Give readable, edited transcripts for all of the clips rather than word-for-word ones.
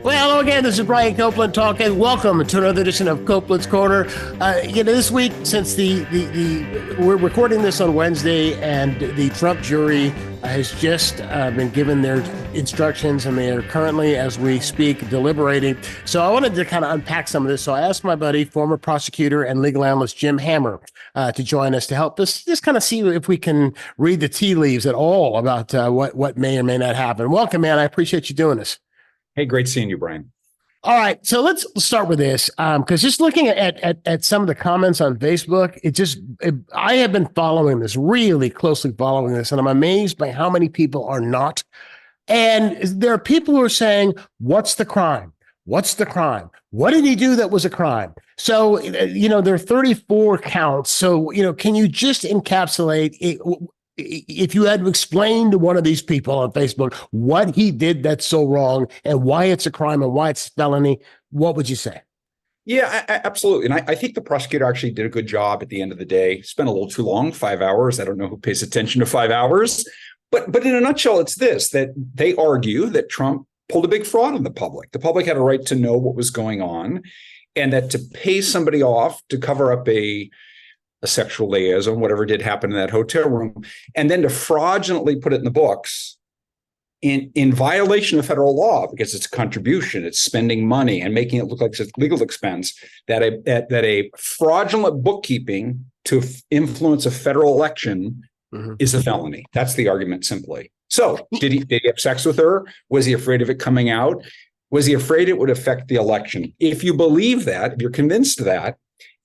Well, hello again. This is Brian Copeland talking. Welcome to another edition of Copeland's Corner. This week, since we're recording this on Wednesday, and the Trump jury has just been given their instructions, and they are currently, as we speak, deliberating. So I wanted to kind of unpack some of this. So I asked my buddy, former prosecutor and legal analyst Jim Hammer, to join us to help us just kind of see if we can read the tea leaves at all about what may or may not happen. Welcome, man. I appreciate you doing this. Hey, great seeing you, Brian. All right, so let's start with this, because just looking at some of the comments on Facebook, I have been following this, really closely following this, and I'm amazed by how many people are not. And there are people who are saying, what's the crime? What's the crime? What did he do that was a crime? So, there are 34 counts. So, can you just encapsulate it? If you had to explain to one of these people on Facebook what he did that's so wrong and why it's a crime and why it's felony, what would you say? Yeah, absolutely. And I think the prosecutor actually did a good job at the end of the day. Spent a little too long, 5 hours. I don't know who pays attention to 5 hours. But in a nutshell, it's this, that they argue that Trump pulled a big fraud on the public. The public had a right to know what was going on, and that to pay somebody off to cover up a sexual liaison, whatever did happen in that hotel room, and then to fraudulently put it in the books in violation of federal law, because it's a contribution, it's spending money and making it look like it's a legal expense, that a fraudulent bookkeeping to influence a federal election is a felony. That's the argument simply. So did he have sex with her? Was he afraid of it coming out? Was he afraid it would affect the election? If you believe that, if you're convinced of that,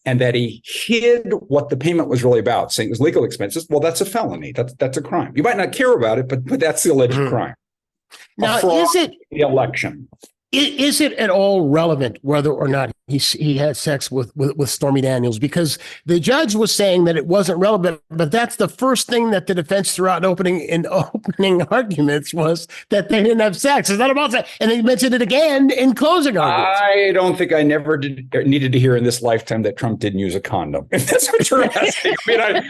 and that he hid what the payment was really about, saying it was legal expenses, well, that's a felony. That's a crime. You might not care about it, but that's the alleged crime. Now, is it the election? Is it at all relevant whether or not he had sex with Stormy Daniels? Because the judge was saying that it wasn't relevant, but that's the first thing that the defense threw out in opening arguments was that they didn't have sex. It's not about sex. And they mentioned it again in closing arguments. I don't think I never needed to hear in this lifetime that Trump didn't use a condom. If that's what you're asking. I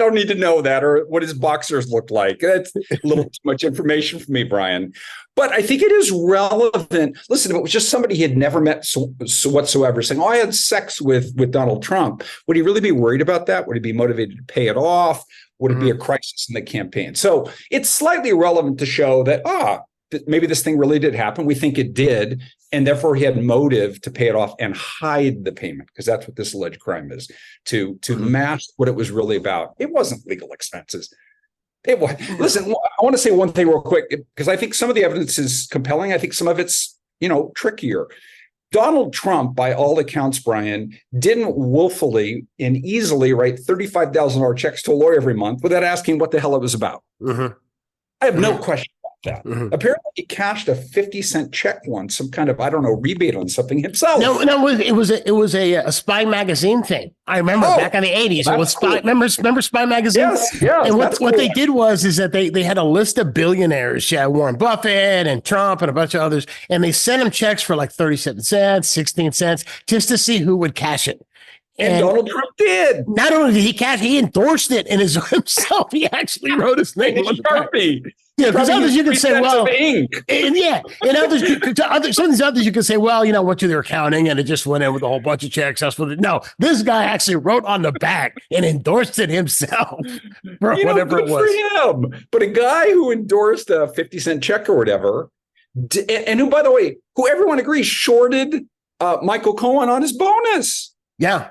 don't need to know that, or what his boxers look like. That's a little too much information for me, Brian. But I think it is relevant. Listen, if it was just somebody he had never met whatsoever saying, I had sex with Donald Trump, would he really be worried about that? Would he be motivated to pay it off? Would it be a crisis in the campaign? So it's slightly relevant to show that, maybe this thing really did happen. We think it did. And therefore, he had motive to pay it off and hide the payment, because that's what this alleged crime is, to mask what it was really about. It wasn't legal expenses. Listen, I want to say one thing real quick, because I think some of the evidence is compelling. I think some of it's, trickier. Donald Trump, by all accounts, Brian, didn't willfully and easily write $35,000 checks to a lawyer every month without asking what the hell it was about. I have no question about that. Apparently, he cashed a 50-cent check once, some kind of, rebate on something himself. No, it was a Spy magazine thing. I remember back in the 80s. It was Spy. Cool. Remember Spy magazine? Yes. And what they did was that they had a list of billionaires, Warren Buffett and Trump and a bunch of others, and they sent them checks for like 37 cents, 16 cents, just to see who would cash it. And Donald Trump did. Not only did he cash, he endorsed it in himself. He actually wrote his name on the Sharpie. Yeah, because others you can say, well, and some of these others you can say, well, went to their accounting and it just went in with a whole bunch of checks. No, this guy actually wrote on the back and endorsed it himself for whatever it was. For him. But a guy who endorsed a 50-cent check or whatever, and who, by the way, who everyone agrees shorted Michael Cohen on his bonus. Yeah.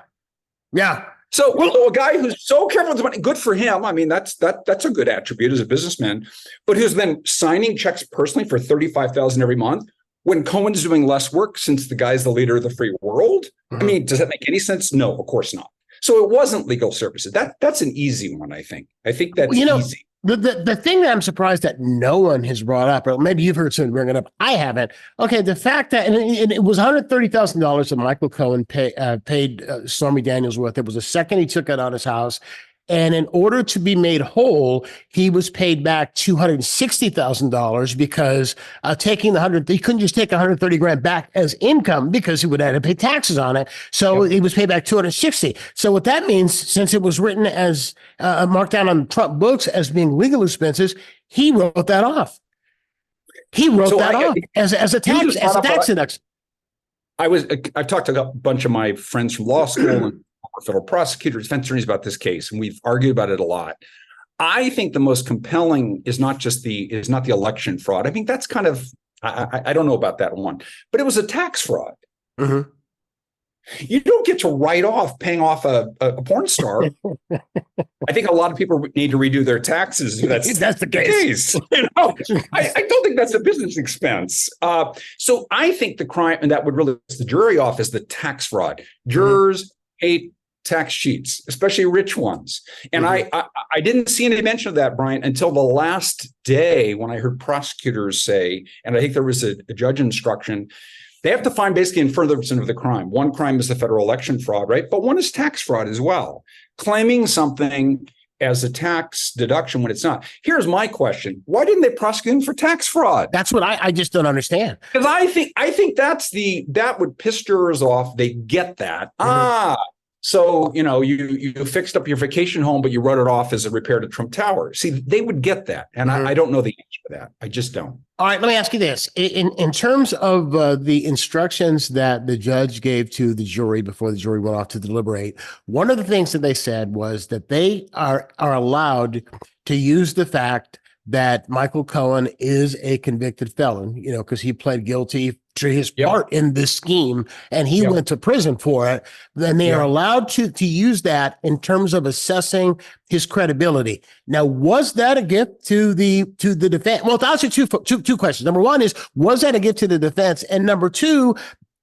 So a guy who's so careful with his money, good for him. I mean, that's a good attribute as a businessman, but who's then signing checks personally for $35,000 every month when Cohen's doing less work since the guy's the leader of the free world. I mean, does that make any sense? No, of course not. So it wasn't legal services. That's an easy one, I think. I think that's easy. The thing that I'm surprised that no one has brought up, or maybe you've heard someone bring it up, I haven't. Okay, the fact that and it was $130,000 that Michael Cohen paid Stormy Daniels with. It was the second he took it out of his house. And in order to be made whole, he was paid back $260,000 because he couldn't just take 130 grand back as income because he would have to pay taxes on it. So he was paid back 260. So what that means, since it was written as marked down on Trump books as being legal expenses, he wrote that off. He wrote that off as a tax deduction. I've talked to a bunch of my friends from law school and federal prosecutors, defense attorneys about this case, and we've argued about it a lot. I think the most compelling is not the election fraud. I think that's kind of, I don't know about that one, but it was a tax fraud. Mm-hmm. You don't get to write off paying off a porn star. I think a lot of people need to redo their taxes. That's the case. You know, I don't think that's a business expense. So I think the crime, and that would really piss the jury off, is the tax fraud. Jurors hate tax sheets, especially rich ones. And I didn't see any mention of that, Brian, until the last day when I heard prosecutors say, and I think there was a judge instruction, they have to find basically in furtherance of the crime. One crime is the federal election fraud, right? But one is tax fraud as well. Claiming something as a tax deduction when it's not. Here's my question. Why didn't they prosecute him for tax fraud? That's what I just don't understand. Because I think that would piss jurors off. They get that. So, you know, you fixed up your vacation home, but you wrote it off as a repair to Trump Tower. See, they would get that. And I don't know the answer to that. I just don't. All right, let me ask you this. In terms of the instructions that the judge gave to the jury before the jury went off to deliberate, one of the things that they said was that they are allowed to use the fact that Michael Cohen is a convicted felon, you know, because he pled guilty to his part in this scheme and he went to prison for it. Then they are allowed to use that in terms of assessing his credibility. Now, was that a gift to the defense? Well, to answer two questions. Number one is, was that a gift to the defense? And number two,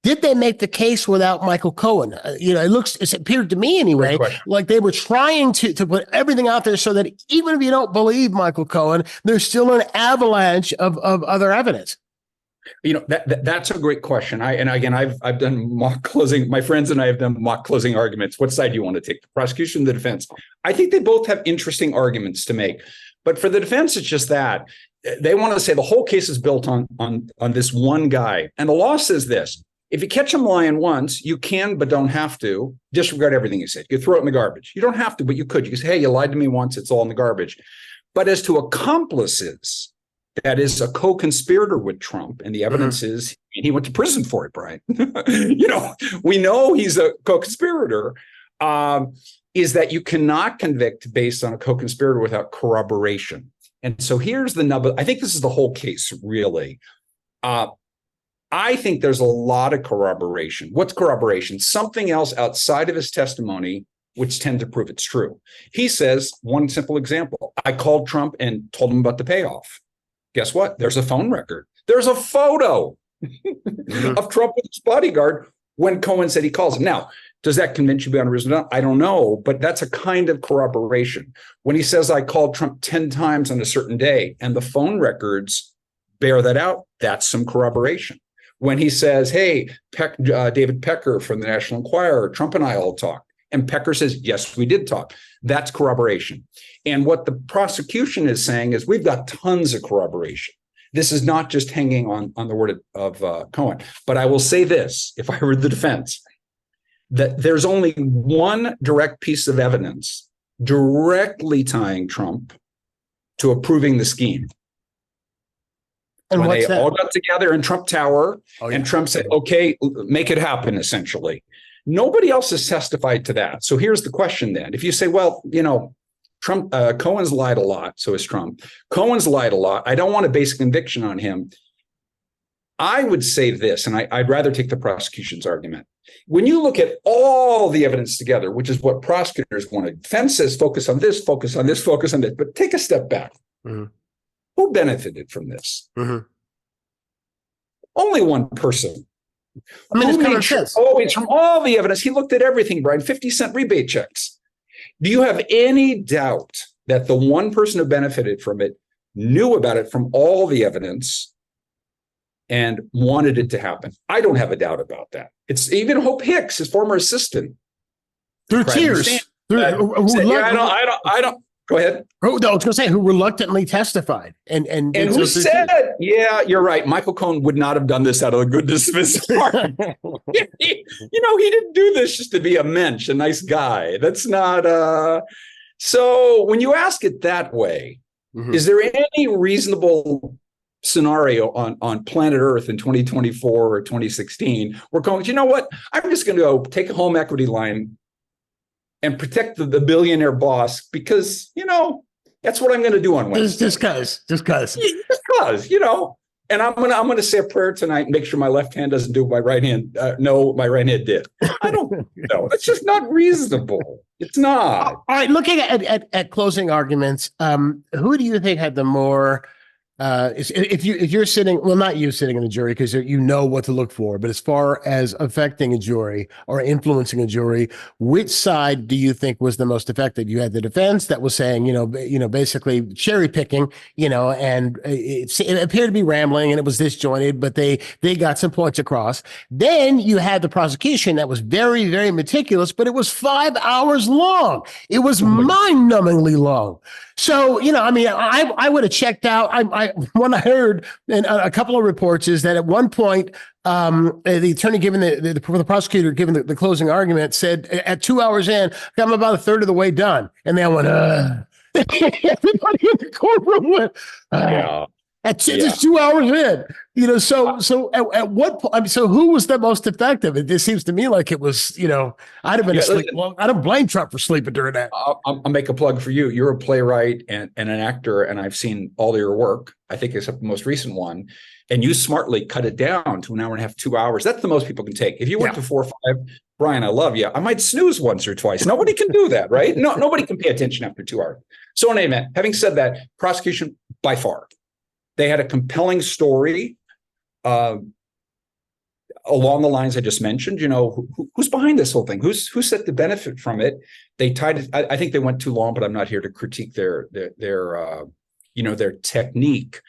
did they make the case without Michael Cohen? You know, it appeared to me anyway, like they were trying to put everything out there so that even if you don't believe Michael Cohen, there's still an avalanche of other evidence. You know, that's a great question. I've done mock closing. My friends and I have done mock closing arguments. What side do you want to take? The prosecution, the defense? I think they both have interesting arguments to make. But for the defense, it's just that they want to say the whole case is built on this one guy. And the law says this. If you catch him lying once, you can, but don't have to disregard everything he said. You throw it in the garbage. You don't have to, but you could. You can say, hey, you lied to me once. It's all in the garbage. But as to accomplices, that is a co-conspirator with Trump, and the evidence is he went to prison for it, Brian. You know, we know he's a co-conspirator, is that you cannot convict based on a co-conspirator without corroboration. And so here's the nub. I think this is the whole case, really. I think there's a lot of corroboration. What's corroboration? Something else outside of his testimony, which tend to prove it's true. He says, one simple example, I called Trump and told him about the payoff. Guess what? There's a phone record. There's a photo of Trump with his bodyguard when Cohen said he calls him. Now, does that convince you beyond a reasonable doubt? I don't know, but that's a kind of corroboration. When he says, I called Trump 10 times on a certain day, and the phone records bear that out, that's some corroboration. When he says, hey, David Pecker from the National Enquirer, Trump and I all talked. And Pecker says, yes, we did talk. That's corroboration. And what the prosecution is saying is we've got tons of corroboration. This is not just hanging on the word of Cohen. But I will say this, if I were the defense, that there's only one direct piece of evidence directly tying Trump to approving the scheme. And when they all got together in Trump Tower and Trump said, okay, make it happen, essentially. Nobody else has testified to that. So here's the question then. If you say, well, you know, Trump, Cohen's lied a lot, so is Trump. Cohen's lied a lot. I don't want a basic conviction on him. I would say this, and I'd rather take the prosecution's argument. When you look at all the evidence together, which is what prosecutors wanted, defense says focus on this, focus on this, focus on this, but take a step back. Who benefited from this? Only one person. I mean, it's common sense. Always from all the evidence, he looked at everything, Brian, 50-cent rebate checks. Do you have any doubt that the one person who benefited from it knew about it from all the evidence and wanted it to happen? I don't have a doubt about that. It's even Hope Hicks, his former assistant. Through tears. I don't. Go ahead. I was going to say who reluctantly testified and who said, yeah, you're right. Michael Cohen would not have done this out of the goodness of his heart. He didn't do this just to be a mensch, a nice guy. That's not. So when you ask it that way, is there any reasonable scenario on planet Earth in 2024 or 2016, we're going, you know what? I'm just going to go take a home equity line and protect the billionaire boss because, that's what I'm going to do on Wednesday. Just because. And I'm gonna say a prayer tonight and make sure my left hand doesn't do what my right hand. No, my right hand did. I don't know. It's just not reasonable. It's not. All right. Looking at closing arguments, who do you think had the more? If you're sitting, well, not you sitting in the jury because you know what to look for, but as far as affecting a jury or influencing a jury, which side do you think was the most effective? You had the defense that was saying, basically cherry picking, and it appeared to be rambling and it was disjointed, but they got some points across. Then you had the prosecution that was very, very meticulous, but it was 5 hours long. It was mind-numbingly long. So, I would have checked out. When I heard in a couple of reports is that at one point, the attorney giving the prosecutor giving the closing argument said at 2 hours in, I'm about a third of the way done. And they went, everybody in the courtroom went, Yeah. Just 2 hours in, so at what point, so who was the most effective? It just seems to me like it was, I'd have been asleep. Well, I don't blame Trump for sleeping during that. I'll make a plug for you. You're a playwright and an actor, and I've seen all your work, I think except the most recent one, and you smartly cut it down to an hour and a half, 2 hours. That's the most people can take. If you went to 4 or 5, Brian, I love you. I might snooze once or twice. Nobody can do that, right? No, nobody can pay attention after 2 hours. So in any event, having said that, prosecution by far. They had a compelling story along the lines I just mentioned. Who's behind this whole thing? Who's set to benefit from it? They tied it. I think they went too long, but I'm not here to critique their technique.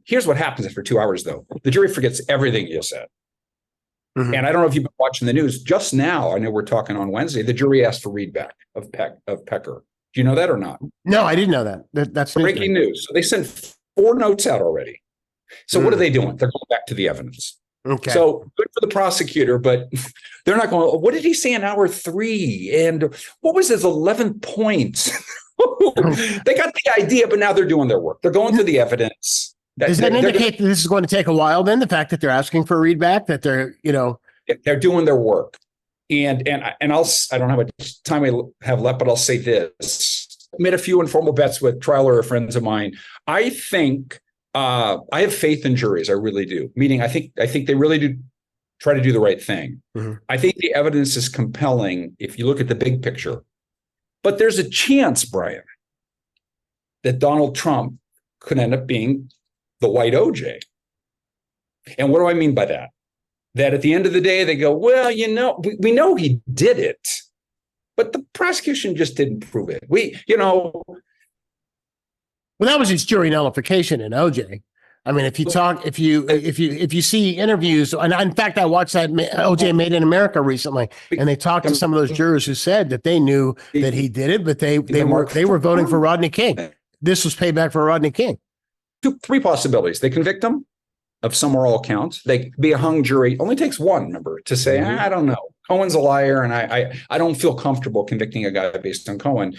Here's what happens after 2 hours, though. The jury forgets everything you said. Mm-hmm. And I don't know if you've been watching the news. Just now, I know we're talking on Wednesday, the jury asked for readback of Pecker. Do you know that or not? No, I didn't know that. That's breaking news. So they sent 4 notes out already. So what are they doing? They're going back to the evidence. Okay. So good for the prosecutor, but they're not going, what did he say in hour 3? And what was his 11 points? They got the idea, but now they're doing their work. They're going through the evidence. Does that indicate that this is going to take a while then? The fact that they're asking for a readback, that they're, they're doing their work. And I don't know how much time I have left, but I'll say this. I made a few informal bets with trial lawyer friends of mine. I think I have faith in juries. I really do. Meaning, I think they really do try to do the right thing. Mm-hmm. I think the evidence is compelling if you look at the big picture. But there's a chance, Brian, that Donald Trump could end up being the white OJ. And what do I mean by that? That at the end of the day, they go, well, we know he did it. But the prosecution just didn't prove it. Well, that was his jury nullification in OJ. I mean, if you see interviews, and in fact, I watched that OJ Made in America recently, and they talked to some of those jurors who said that they knew that he did it, but they were voting for Rodney King. This was payback for Rodney King. 3 possibilities. They convict him of some or all counts. They be a hung jury. Only takes one, remember, to say, I don't know. Cohen's a liar, and I don't feel comfortable convicting a guy based on Cohen.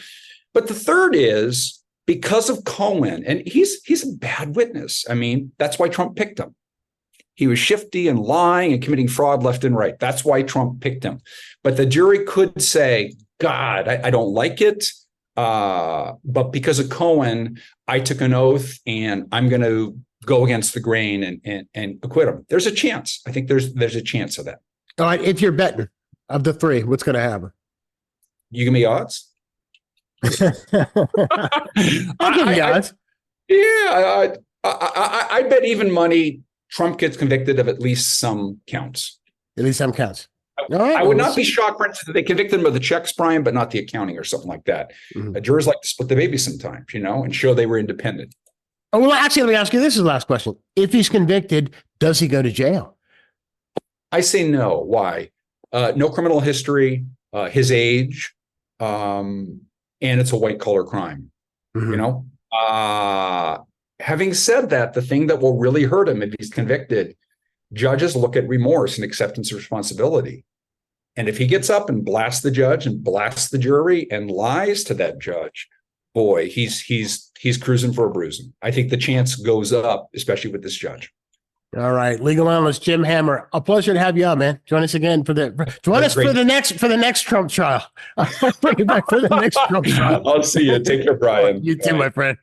But the third is because of Cohen, and he's a bad witness. I mean, that's why Trump picked him. He was shifty and lying and committing fraud left and right. That's why Trump picked him. But the jury could say, God, I don't like it. But because of Cohen, I took an oath and I'm going to go against the grain and acquit him. There's a chance. I think there's a chance of that. All right. If you're betting of the 3, what's going to happen? You give me odds? I'll give you odds. I bet even money Trump gets convicted of at least some counts. At least some counts. All right, I would not be shocked, for instance, if they convicted him of the checks, Brian, but not the accounting or something like that. Mm-hmm. Jurors like to split the baby sometimes, and show they were independent. Oh, well, actually, let me ask you this is the last question. If he's convicted, does he go to jail? I say no. Why? No criminal history, his age, and it's a white collar crime. Mm-hmm. Having said that, the thing that will really hurt him if he's convicted, judges look at remorse and acceptance of responsibility. And if he gets up and blasts the judge and blasts the jury and lies to that judge, boy, he's cruising for a bruising. I think the chance goes up, especially with this judge. All right, legal analyst Jim Hammer. A pleasure to have you on, man. Join us again for the next Trump trial. I'll bring you back for the next Trump trial. I'll see you. Take care, Brian. You too, my friend.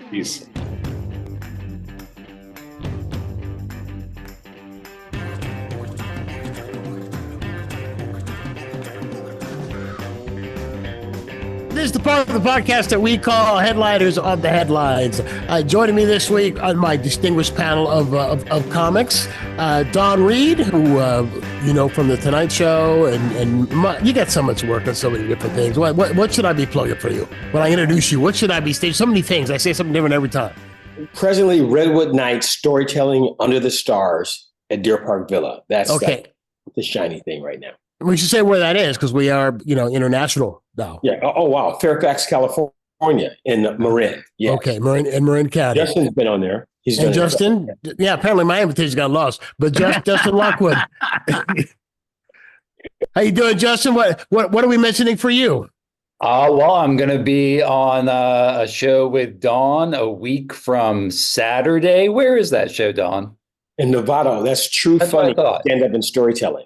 Peace. This is the part of the podcast that we call Headliners on the Headlines. Joining me this week on my distinguished panel of comics, Don Reed, who you know from the Tonight Show, and you got so much work on so many different things. What should I be plugging for you when I introduce you? What should I be staging? So many things. I say something different every time. Presently, Redwood Nights storytelling under the stars at Deer Park Villa. That's okay. The shiny thing right now. We should say where that is because we are, international now. Yeah. Oh, wow. Fairfax, California, in Marin. Yeah. Okay, Marin County. Justin's been on there. And Justin, apparently my invitation got lost, but Justin Lockwood. How you doing, Justin? What are we mentioning for you? Well, I'm going to be on a show with Dawn a week from Saturday. Where is that show, Dawn? In Nevada. That's true funny stand-up and storytelling.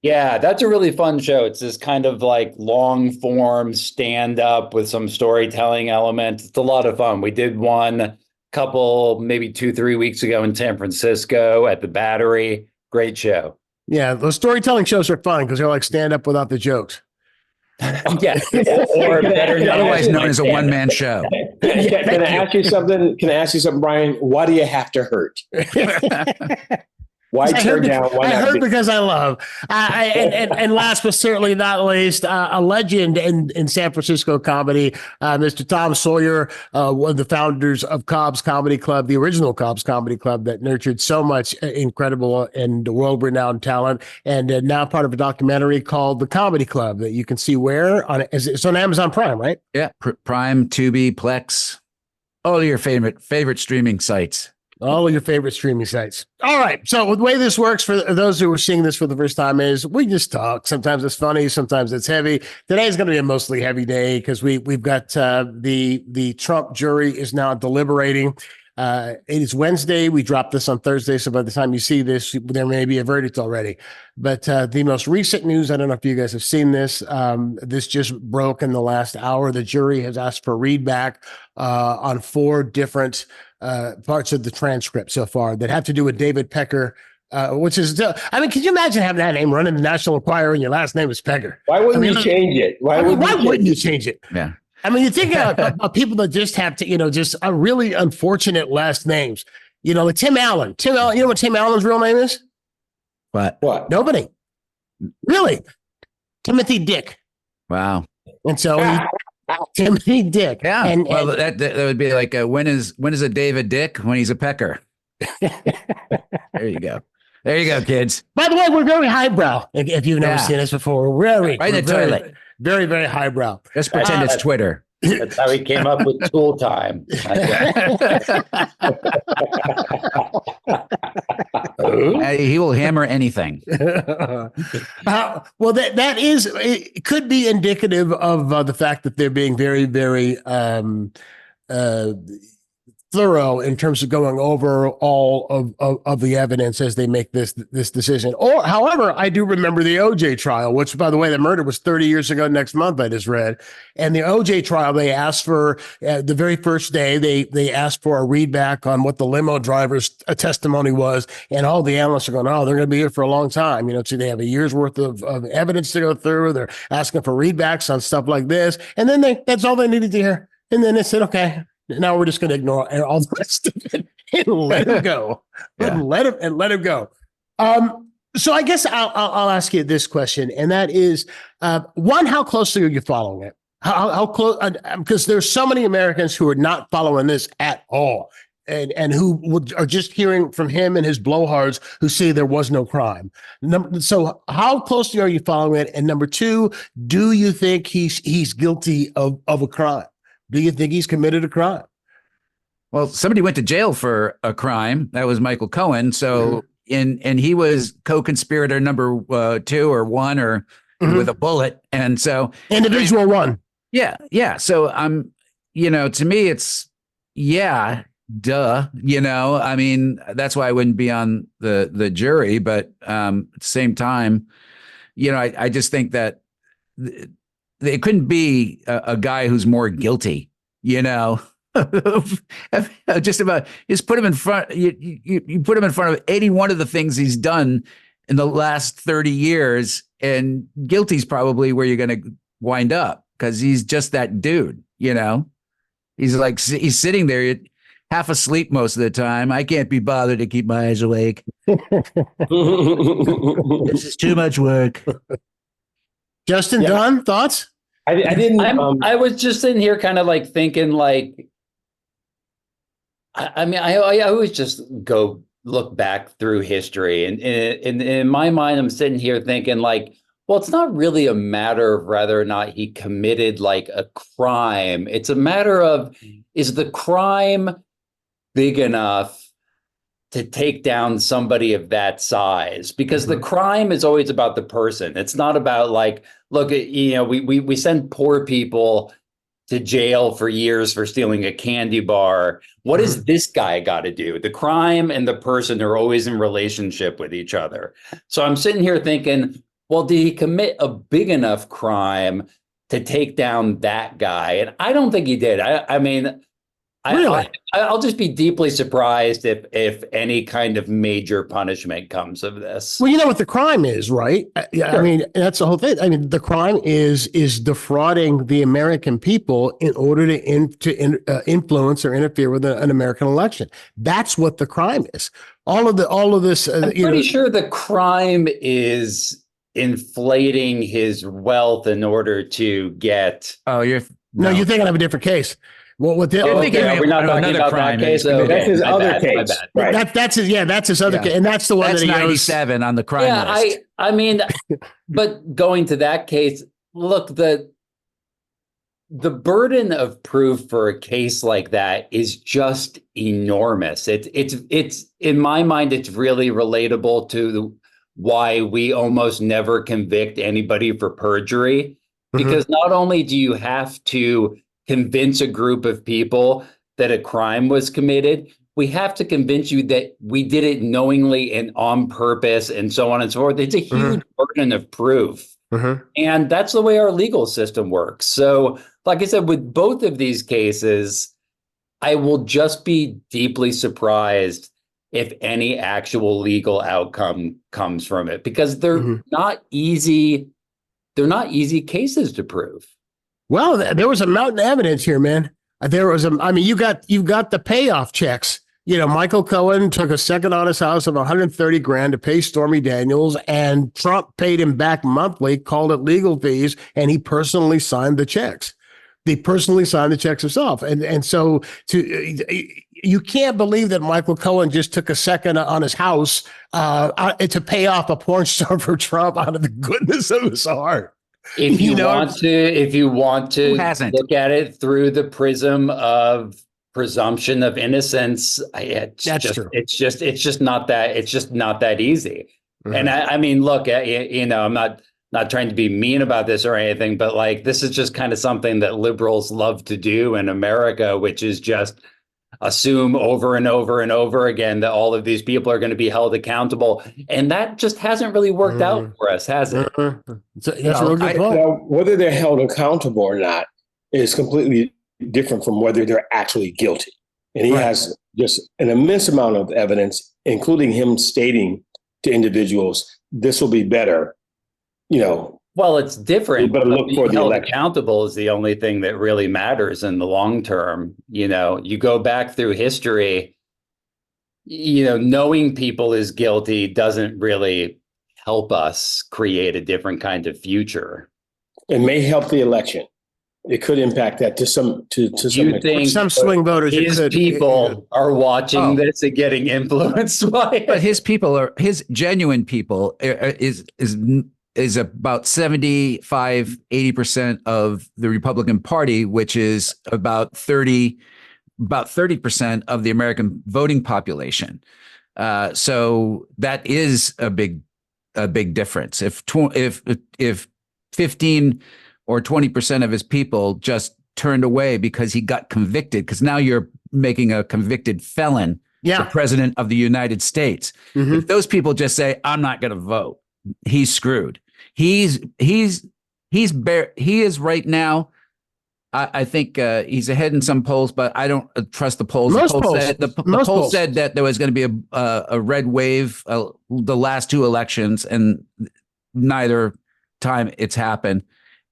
Yeah, that's a really fun show. It's this kind of like long form stand up with some storytelling elements. It's a lot of fun. We did one couple, maybe 2-3 weeks ago in San Francisco at the Battery. Great show. Yeah, those storytelling shows are fun because they're like stand up without the jokes. Yeah, or better otherwise known as a one-man show. Can I ask you something? Brian? Why do you have to hurt? Why turn down? Why I not heard because I love. And last but certainly not least, a legend in San Francisco comedy, Mr. Tom Sawyer, one of the founders of Cobb's Comedy Club, the original Cobb's Comedy Club that nurtured so much incredible and world-renowned talent, and now part of a documentary called The Comedy Club that you can see it's on Amazon Prime, right? Yeah, Prime, Tubi, Plex, all of your favorite streaming sites. All of your favorite streaming sites. All right. So the way this works for those who are seeing this for the first time is we just talk. Sometimes it's funny. Sometimes it's heavy. Today is going to be a mostly heavy day because we've got the Trump jury is now deliberating. It is Wednesday. We dropped this on Thursday. So by the time you see this, there may be a verdict already. But the most recent news, I don't know if you guys have seen this. This just broke in the last hour. The jury has asked for readback on 4 different parts of the transcript so far that have to do with David Pecker, which is, can you imagine having that name running the National Enquirer and your last name is Pecker? Why wouldn't you change it? Why wouldn't you change it? Yeah. I mean, you think about people that just have to, just a really unfortunate last names, like Tim Allen. You know what Tim Allen's real name is? What? Nobody. Really? Timothy Dick. Wow. And so Timothy Dick. Yeah. And that would be like when is a David Dick? When he's a pecker. There you go. There you go, kids. By the way, we're very highbrow. If you've never seen us before, we're right in the toilet. Very, very highbrow. Just pretend it's Twitter. That's how he came up with tool time. He will hammer anything. Well, it could be indicative of the fact that they're being very, very thorough in terms of going over all of the evidence as they make this decision. Or, however, I do remember the OJ trial, which, by the way, the murder was 30 years ago next month, I just read. And the OJ trial, they asked for, the very first day, they asked for a readback on what the limo driver's testimony was. And all the analysts are going, they're going to be here for a long time. So they have a year's worth of evidence to go through. They're asking for readbacks on stuff like this. And then that's all they needed to hear. And then they said, okay, now we're just going to ignore all the rest of it and let him go. And let him go. So I guess I'll ask you this question, and that is, one, how closely are you following it? How close? Because there's so many Americans who are not following this at all, and who are just hearing from him and his blowhards who say there was no crime. So how closely are you following it? And number 2, do you think he's guilty of a crime? Do you think he's committed a crime? Well, somebody went to jail for a crime. That was Michael Cohen. So, and he was co-conspirator number 2 or 1 or with a bullet. And so individual 1. Yeah. So to me, it's, yeah, duh. I mean, that's why I wouldn't be on the jury. But at the same time, I just think that it couldn't be a guy who's more guilty, just about, just put him in front. You put him in front of 81 of the things he's done in the last 30 years, and guilty's probably where you're going to wind up, because he's just that dude. He's like, he's sitting there half asleep most of the time. I can't be bothered to keep my eyes awake. This is too much work. Justin, Yeah. Don, thoughts? I didn't. I was just sitting here kind of like thinking like, I mean, I always just go look back through history, and in my mind, I'm sitting here thinking like, well, it's not really a matter of whether or not he committed like a crime. It's a matter of, is the crime big enough to take down somebody of that size? Because the crime is always about the person. It's not about like, look, we send poor people to jail for years for stealing a candy bar. What does this guy got to do? The crime and the person are always in relationship with each other. So I'm sitting here thinking, well, did he commit a big enough crime to take down that guy? And I don't think he did. I mean, Really? I'll just be deeply surprised if any kind of major punishment comes of this. Well, you know what the crime is, right? I mean, that's the whole thing. I mean, the crime is defrauding the American people in order to influence or interfere with an American election. That's what the crime is. All of this. I'm pretty sure the crime is inflating his wealth in order to get. Oh, you're you're thinking of a different case. Well, what the, We're not talking about that case. That's his other case. Right. that's his other case, and that's the one that's that he 97 on the crime list. I mean, but going to that case, look, the burden of proof for a case like that is just enormous. It's in my mind, it's really relatable to why we almost never convict anybody for perjury, because not only do you have to convince a group of people that a crime was committed, we have to convince you that we did it knowingly and on purpose and so on and so forth. It's a huge burden of proof. And that's the way our legal system works. So, like I said, with both of these cases, I will just be deeply surprised if any actual legal outcome comes from it, because they're not easy. They're not easy cases to prove. Well, there was a mountain of evidence here, man. I mean, you got the payoff checks. Michael Cohen took a second on his house of $130,000 to pay Stormy Daniels, and Trump paid him back monthly, called it legal fees, and he personally signed the checks. They personally signed the checks himself. And so you can't believe that Michael Cohen just took a second on his house to pay off a porn star for Trump out of the goodness of his heart. If you want to look at it through the prism of presumption of innocence, it's just not that easy. And I mean, look, I'm not trying to be mean about this or anything, but like, this is just kind of something that liberals love to do in America, which is just assume over and over and over again that all of these people are going to be held accountable. And that just hasn't really worked out for us, has it? That's a real good point. Well, whether they're held accountable or not is completely different from whether they're actually guilty. And he has just an immense amount of evidence, including him stating to individuals, this will be better, Well, it's different. But look for the held election. accountable is the only thing that really matters in the long term. You go back through history, knowing people is guilty doesn't really help us create a different kind of future. It may help the election. It could impact that to some. You think some swing voters, his people are watching this and getting influenced by it? But his genuine people is about 75-80% of the Republican Party, which is about 30% of the American voting population. So that is a big difference. If 15 or 20% of his people just turned away because he got convicted, because now you're making a convicted felon the president of the United States. If those people just say, I'm not going to vote, he's screwed. He is right now. I think he's ahead in some polls, but I don't trust the polls. The poll said that there was going to be a red wave the last two elections, and neither time it's happened.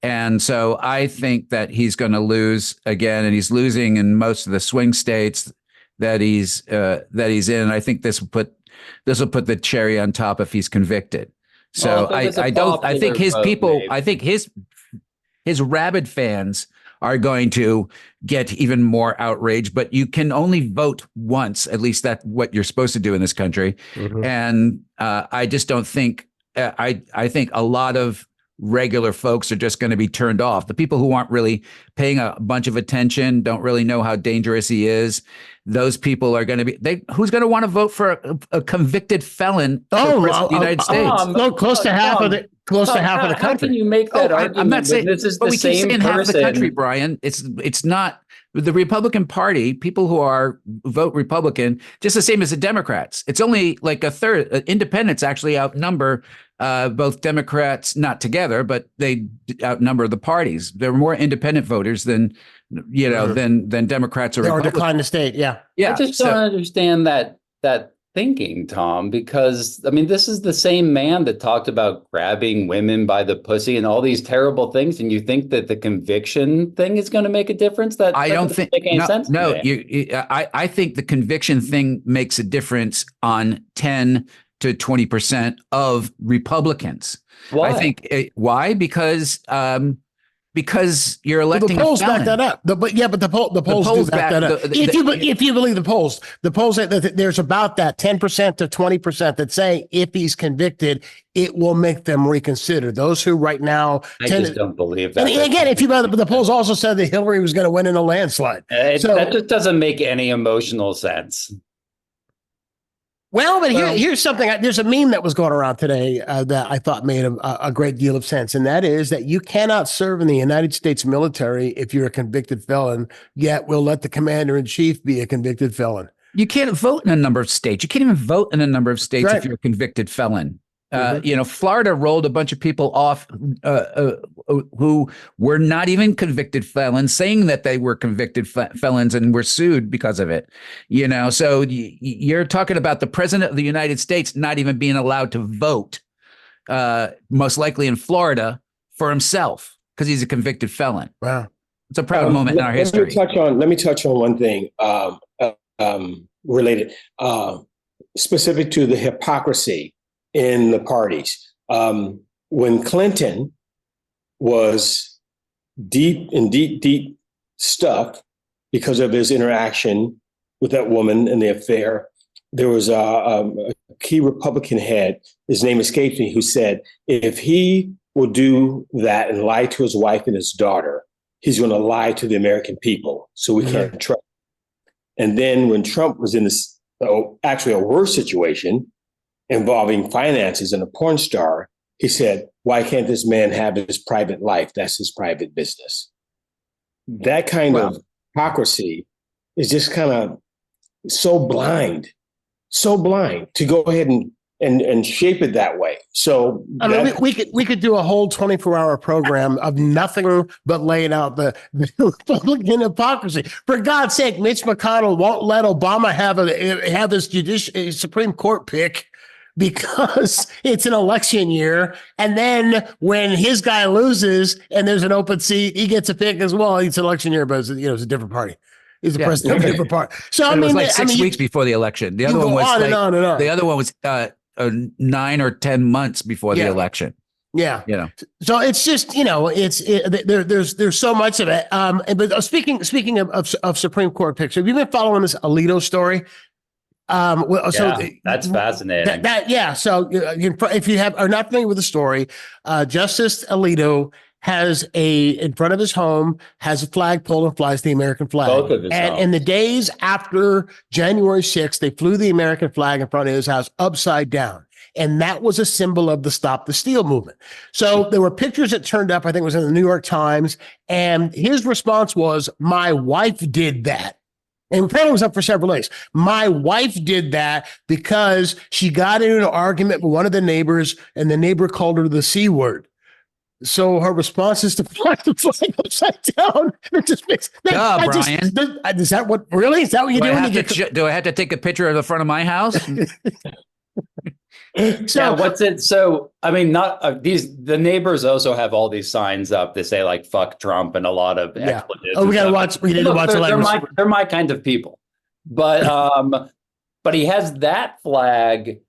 And so I think that he's going to lose again, and he's losing in most of the swing states that he's in. I think this will put the cherry on top if he's convicted. So I think his people, I think his rabid fans are going to get even more outraged, but you can only vote once, at least that's what you're supposed to do in this country. And I just don't think, I think a lot of regular folks are just going to be turned off. The people who aren't really paying a bunch of attention, don't really know how dangerous he is. Those people are going to be, who's going to want to vote for a convicted felon for president of the United States? Close to half of the country. How can you make that argument? I'm not saying this is but the we same keep saying person. half the country, Brian. It's not the Republican Party. People who vote Republican, just the same as the Democrats. It's only like a third. Independents actually outnumber both Democrats, not together, but they outnumber the parties. There are more independent voters than than Democrats or Republicans. Decline the state. Yeah. I just don't understand that thinking, Tom, because I mean, this is the same man that talked about grabbing women by the pussy and all these terrible things, and you think that the conviction thing is going to make a difference? That I don't think make any sense. No, I think the conviction thing makes a difference on 10 to 20% of Republicans. Why? I think why? Because you're electing the polls a felon. back that up. But the polls do back that up. If you believe the polls that there's about that 10% to 20% that say if he's convicted, it will make them reconsider. Those who right now I just don't believe that. And again, if you the polls also said that Hillary was going to win in a landslide. That just doesn't make any emotional sense. Well, but here's something. There's a meme that was going around today that I thought made a great deal of sense, and that is that you cannot serve in the United States military if you're a convicted felon, yet we'll let the commander-in-chief be a convicted felon. You can't vote in a number of states. You can't even vote in a number of states if you're a convicted felon. Florida rolled a bunch of people off who were not even convicted felons, saying that they were convicted felons and were sued because of it. So you're talking about the president of the United States not even being allowed to vote, most likely in Florida, for himself because he's a convicted felon. Wow. It's a proud moment in our history. Let me touch on one thing related, specific to the hypocrisy in the parties. When Clinton was deep stuck because of his interaction with that woman and the affair, there was a key Republican head, his name escapes me, who said, if he will do that and lie to his wife and his daughter, he's going to lie to the American people. So we can't trust. And then when Trump was in this, actually a worse situation, involving finances and a porn star, he said, why can't this man have his private life? That's his private business. That kind of hypocrisy is just kind of so blind to go ahead and shape it that way. So I mean, we could do a whole 24-hour program of nothing but laying out the Republican hypocrisy. For God's sake, Mitch McConnell won't let Obama have his Supreme Court pick because it's an election year. And then when his guy loses and there's an open seat, he gets a pick as well. It's an election year, but it's a different party. He's the president of a different party. So it was like 6 weeks before the election. The other one was the other one was 9 or 10 months before the election. Yeah. So it's just, there's so much of it. But speaking of Supreme Court picks, have you been following this Alito story? That's fascinating. So if you are not familiar with the story, Justice Alito has in front of his home, has a flagpole and flies the American flag. Both of his homes. In the days after January 6th, they flew the American flag in front of his house upside down. And that was a symbol of the Stop the Steal movement. So there were pictures that turned up, I think it was in the New York Times, and his response was, my wife did that. And apparently it was up for several days. My wife did that because she got into an argument with one of the neighbors, and the neighbor called her the C word. So her response is to fly the flag upside down. It just makes Brian. Is that what really? Is that what you do? Do I have to take a picture of the front of my house? What's it? So, I mean, not the neighbors also have all these signs up that say like "fuck Trump" and a lot of expletives. Oh, we gotta watch. We need to watch they're my kind of people, but he has that flag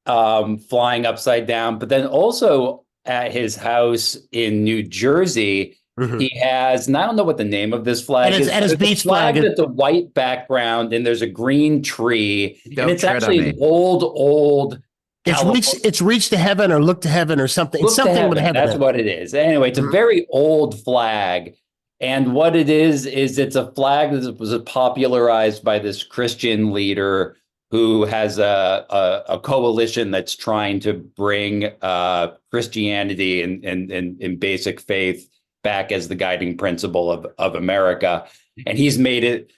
flying upside down. But then also at his house in New Jersey, he has, and I don't know what the name of this flag is. And his beach flag. It's a white background, and there's a green tree, and it's actually an old. It's reached to heaven or look to heaven or something. It's something with heaven. That's what it is. Anyway, it's a very old flag. And what it is it's a flag that was popularized by this Christian leader who has a coalition that's trying to bring Christianity and basic faith back as the guiding principle of America. And he's made it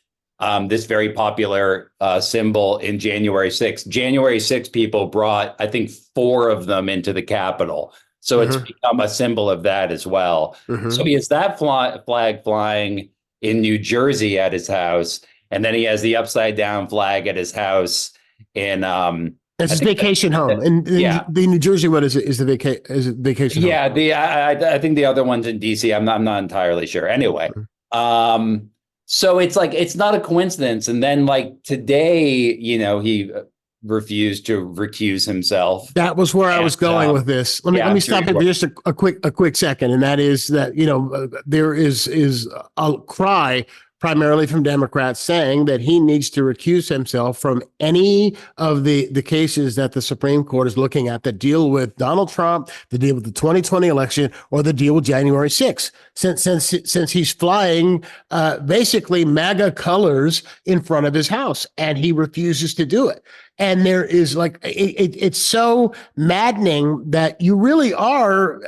this very popular symbol in January 6th. January 6th people brought, I think, 4 of them into the Capitol. So it's become a symbol of that as well. So he has that flag flying in New Jersey at his house. And then he has the upside down flag at his house in it's his vacation home. And the New Jersey one is the vacation home. Yeah, I think the other one's in DC. I'm not entirely sure. Anyway, so it's like it's not a coincidence. And then like today, he refused to recuse himself. That was where I was going with this. Let me stop it for just a quick second, and that is that there is a cry primarily from Democrats saying that he needs to recuse himself from any of the cases that the Supreme Court is looking at that deal with Donald Trump, the deal with the 2020 election, or the deal with January 6th. Since he's flying basically MAGA colors in front of his house, and he refuses to do it. And there is it's so maddening that you really are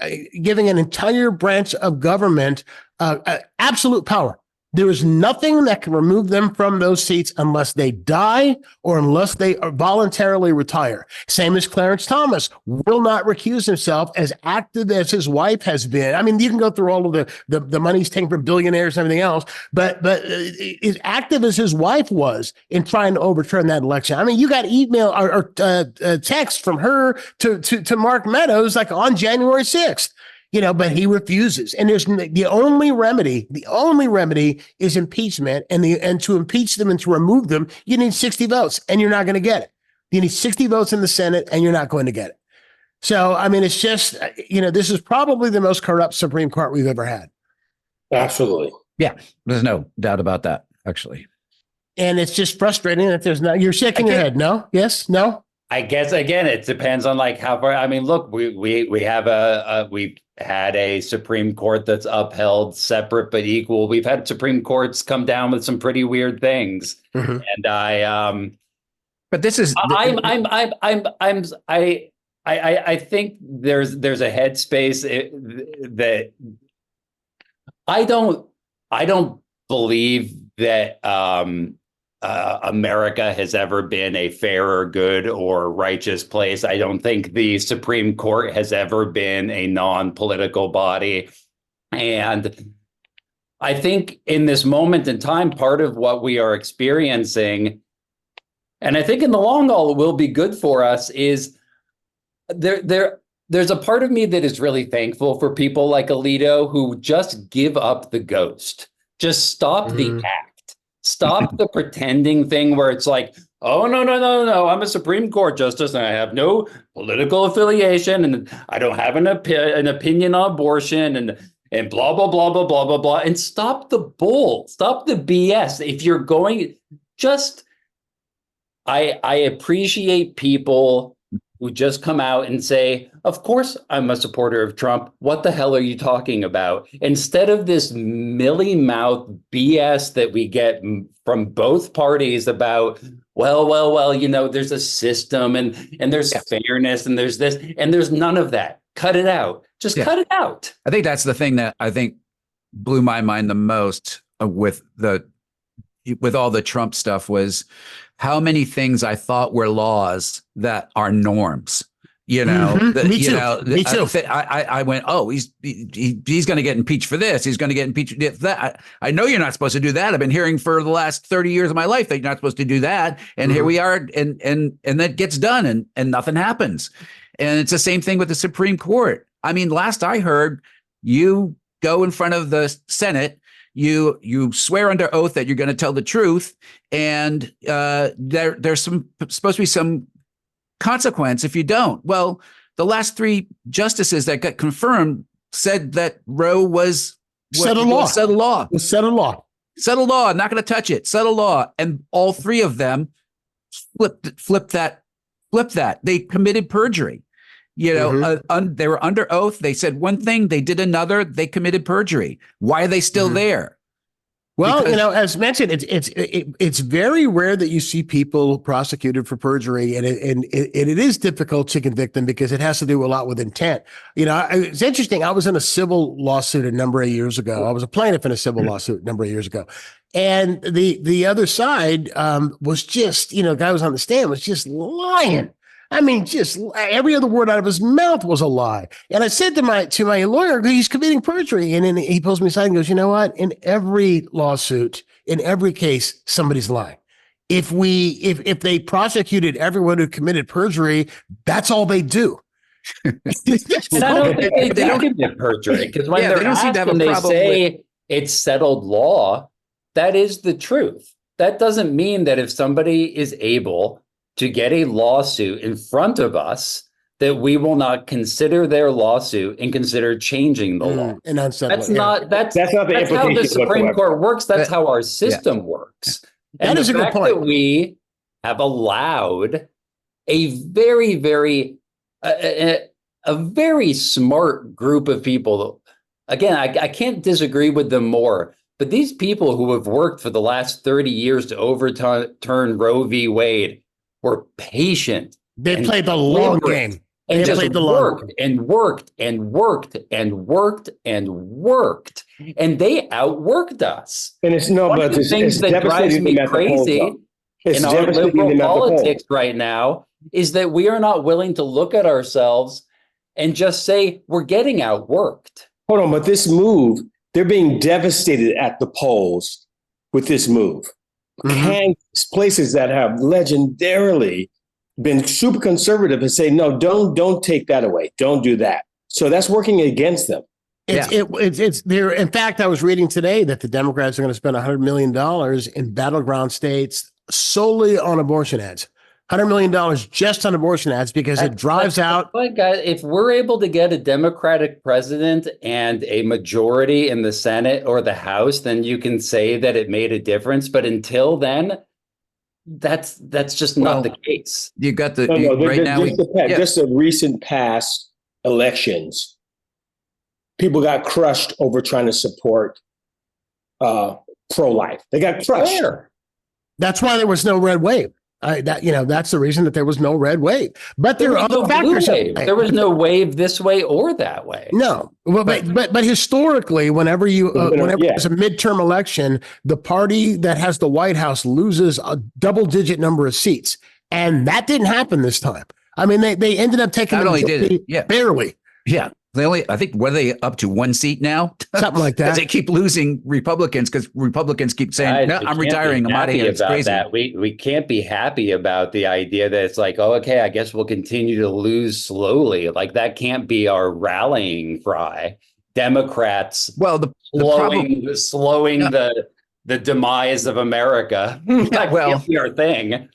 giving an entire branch of government absolute power. There is nothing that can remove them from those seats unless they die or unless they voluntarily retire. Same as Clarence Thomas will not recuse himself, as active as his wife has been. I mean, you can go through all of the money he's taking from billionaires and everything else, but as active as his wife was in trying to overturn that election. I mean, you got email or text from her to Mark Meadows like on January 6th. But he refuses. And there's the only remedy is impeachment. And to impeach them and to remove them, you need 60 votes, and you're not going to get it. You need 60 votes in the Senate, and you're not going to get it. So, I mean, it's just, this is probably the most corrupt Supreme Court we've ever had. Absolutely. Yeah, there's no doubt about that, actually. And it's just frustrating that you're shaking your head. No? Yes? No? I guess, again, it depends on like how far. I mean, look, we have we've had a Supreme Court that's upheld separate but equal. We've had Supreme Courts come down with some pretty weird things, and but this is I think there's a headspace that I don't believe that America has ever been a fair or good or righteous place. I don't think the Supreme Court has ever been a non-political body. And I think in this moment in time, part of what we are experiencing, and I think in the long haul it will be good for us, is there's a part of me that is really thankful for people like Alito who just give up the ghost. Just stop the act. Stop the pretending thing where it's like, oh, no, I'm a Supreme Court justice and I have no political affiliation and I don't have an opinion on abortion and blah, blah, blah, blah, blah, blah, blah. And stop the bull. Stop the BS. If you're going, I appreciate people who just come out and say, of course, I'm a supporter of Trump. What the hell are you talking about? Instead of this mealy-mouthed BS that we get from both parties about, well, you know, there's a system and there's fairness and there's this, and there's none of that. Cut it out. Just cut it out. I think that's the thing that I think blew my mind the most with all the Trump stuff was how many things I thought were laws that are norms. You know, Me too. I went, oh, he's going to get impeached for this. He's going to get impeached for that. I know you're not supposed to do that. I've been hearing for the last 30 years of my life that you're not supposed to do that. And here we are, and that gets done, and nothing happens. And it's the same thing with the Supreme Court. I mean, last I heard, you go in front of the Senate, you swear under oath that you're going to tell the truth, and there's supposed to be some consequence if you don't. Well, the last three justices that got confirmed said that Roe was settled law. Settled law. I'm not going to touch it. Settled law, and all three of them flipped that. They committed perjury. You know, they were under oath. They said one thing, they did another. They committed perjury. Why are they still there? Well, you know, as mentioned, it's very rare that you see people prosecuted for perjury, and it is difficult to convict them because it has to do a lot with intent. You know, it's interesting. I was in a civil lawsuit a number of years ago. I was a plaintiff in a civil lawsuit a number of years ago, and the other side was just, you know, guy was on the stand was just lying. I mean, just every other word out of his mouth was a lie. And I said to my lawyer, he's committing perjury. And then he pulls me aside and goes, you know what? In every lawsuit, in every case, somebody's lying. If they prosecuted everyone who committed perjury, that's all they do. And I don't think they don't commit perjury, because when they're asked and they say it's settled law, that is the truth. That doesn't mean that if somebody is able to get a lawsuit in front of us, that we will not consider their lawsuit and consider changing the law. And that's not how the Supreme Court works. That's how our system works. And that is a good point. That we have allowed a very, very a very smart group of people. Again, I can't disagree with them more. But these people who have worked for the last 30 years to overturn Roe v. Wade were patient. They played the long game. And just worked and worked and worked and worked and worked. And they outworked us. And it's no, but the things that drives me crazy in our liberal politics right now is that we are not willing to look at ourselves and just say we're getting outworked. Hold on, but this move, they're being devastated at the polls with this move. Places that have legendarily been super conservative and say, no, don't take that away. Don't do that. So that's working against them. It's there. In fact, I was reading today that the Democrats are going to spend $100 million in battleground states solely on abortion ads. $100 million just on abortion ads because it drives out. But guys, if we're able to get a Democratic president and a majority in the Senate or the House, then you can say that it made a difference. But until then, that's just not the case. You got the just the recent past elections, people got crushed over trying to support pro-life. They got crushed. Fair. That's why there was no red wave. That's the reason that there was no red wave. But there are other factors. There was no wave this way or that way. No, well, but historically, whenever there's a midterm election, the party that has the White House loses a double-digit number of seats, and that didn't happen this time. I mean, they ended up taking barely. Yeah. I think, what are they up to, one seat now? Something like that. They keep losing Republicans because Republicans keep saying, no, I'm retiring. I'm out of here. It's crazy. That. We can't be happy about the idea that it's like, oh, okay, I guess we'll continue to lose slowly. Like, that can't be our rallying cry. Democrats slowing the demise of America. That can't be our thing.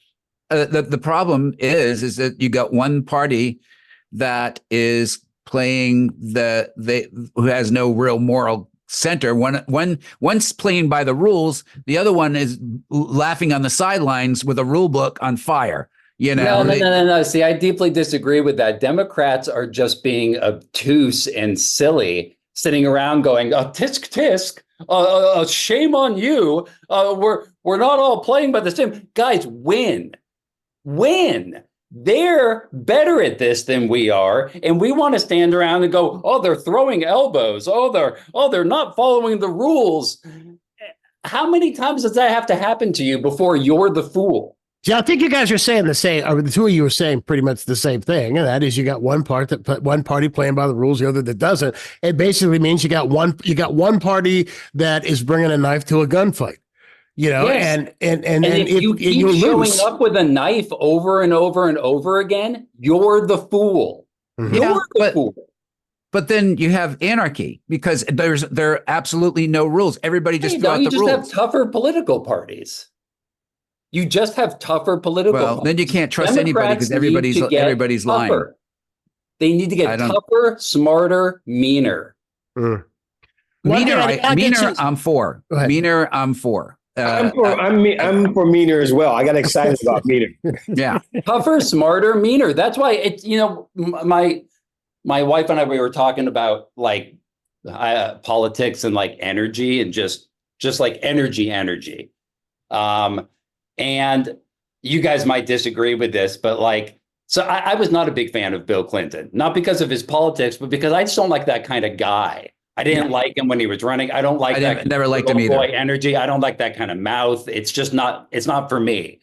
The problem is that you got one party that is playing who has no real moral center. One's playing by the rules. The other one is laughing on the sidelines with a rule book on fire. No. See, I deeply disagree with that. Democrats are just being obtuse and silly, sitting around going, tisk, tisk, shame on you. We're not all playing by the same. Guys, win. They're better at this than we are, and we want to stand around and go, oh, they're throwing elbows. They're not following the rules. How many times does that have to happen to you before you're the fool? Yeah, I think you guys are saying the same, or the two of you are saying pretty much the same thing. And that is, you got one party playing by the rules, the other that doesn't. It basically means you got one party that is bringing a knife to a gunfight. Yes. and if you keep showing up with a knife over and over and over again, you're the fool. Mm-hmm. You're the fool. But then you have anarchy because there are absolutely no rules. Everybody just threw out the rules. You just have tougher political parties. You just have tougher political parties. Then you can't trust anybody because everybody's lying. Tougher. They need to get tougher, smarter, meaner. Meaner, I'm for. Meaner, I'm for. I'm for meaner as well. I got excited about meaner. Yeah. Tougher, smarter, meaner. That's why it's, my wife and I, we were talking about like politics and like energy and just like energy. And you guys might disagree with this, but like, so I was not a big fan of Bill Clinton, not because of his politics, but because I just don't like that kind of guy. I didn't like him when he was running. I don't like that. Never liked him either. Boy energy. I don't like that kind of mouth. It's just not, it's not for me.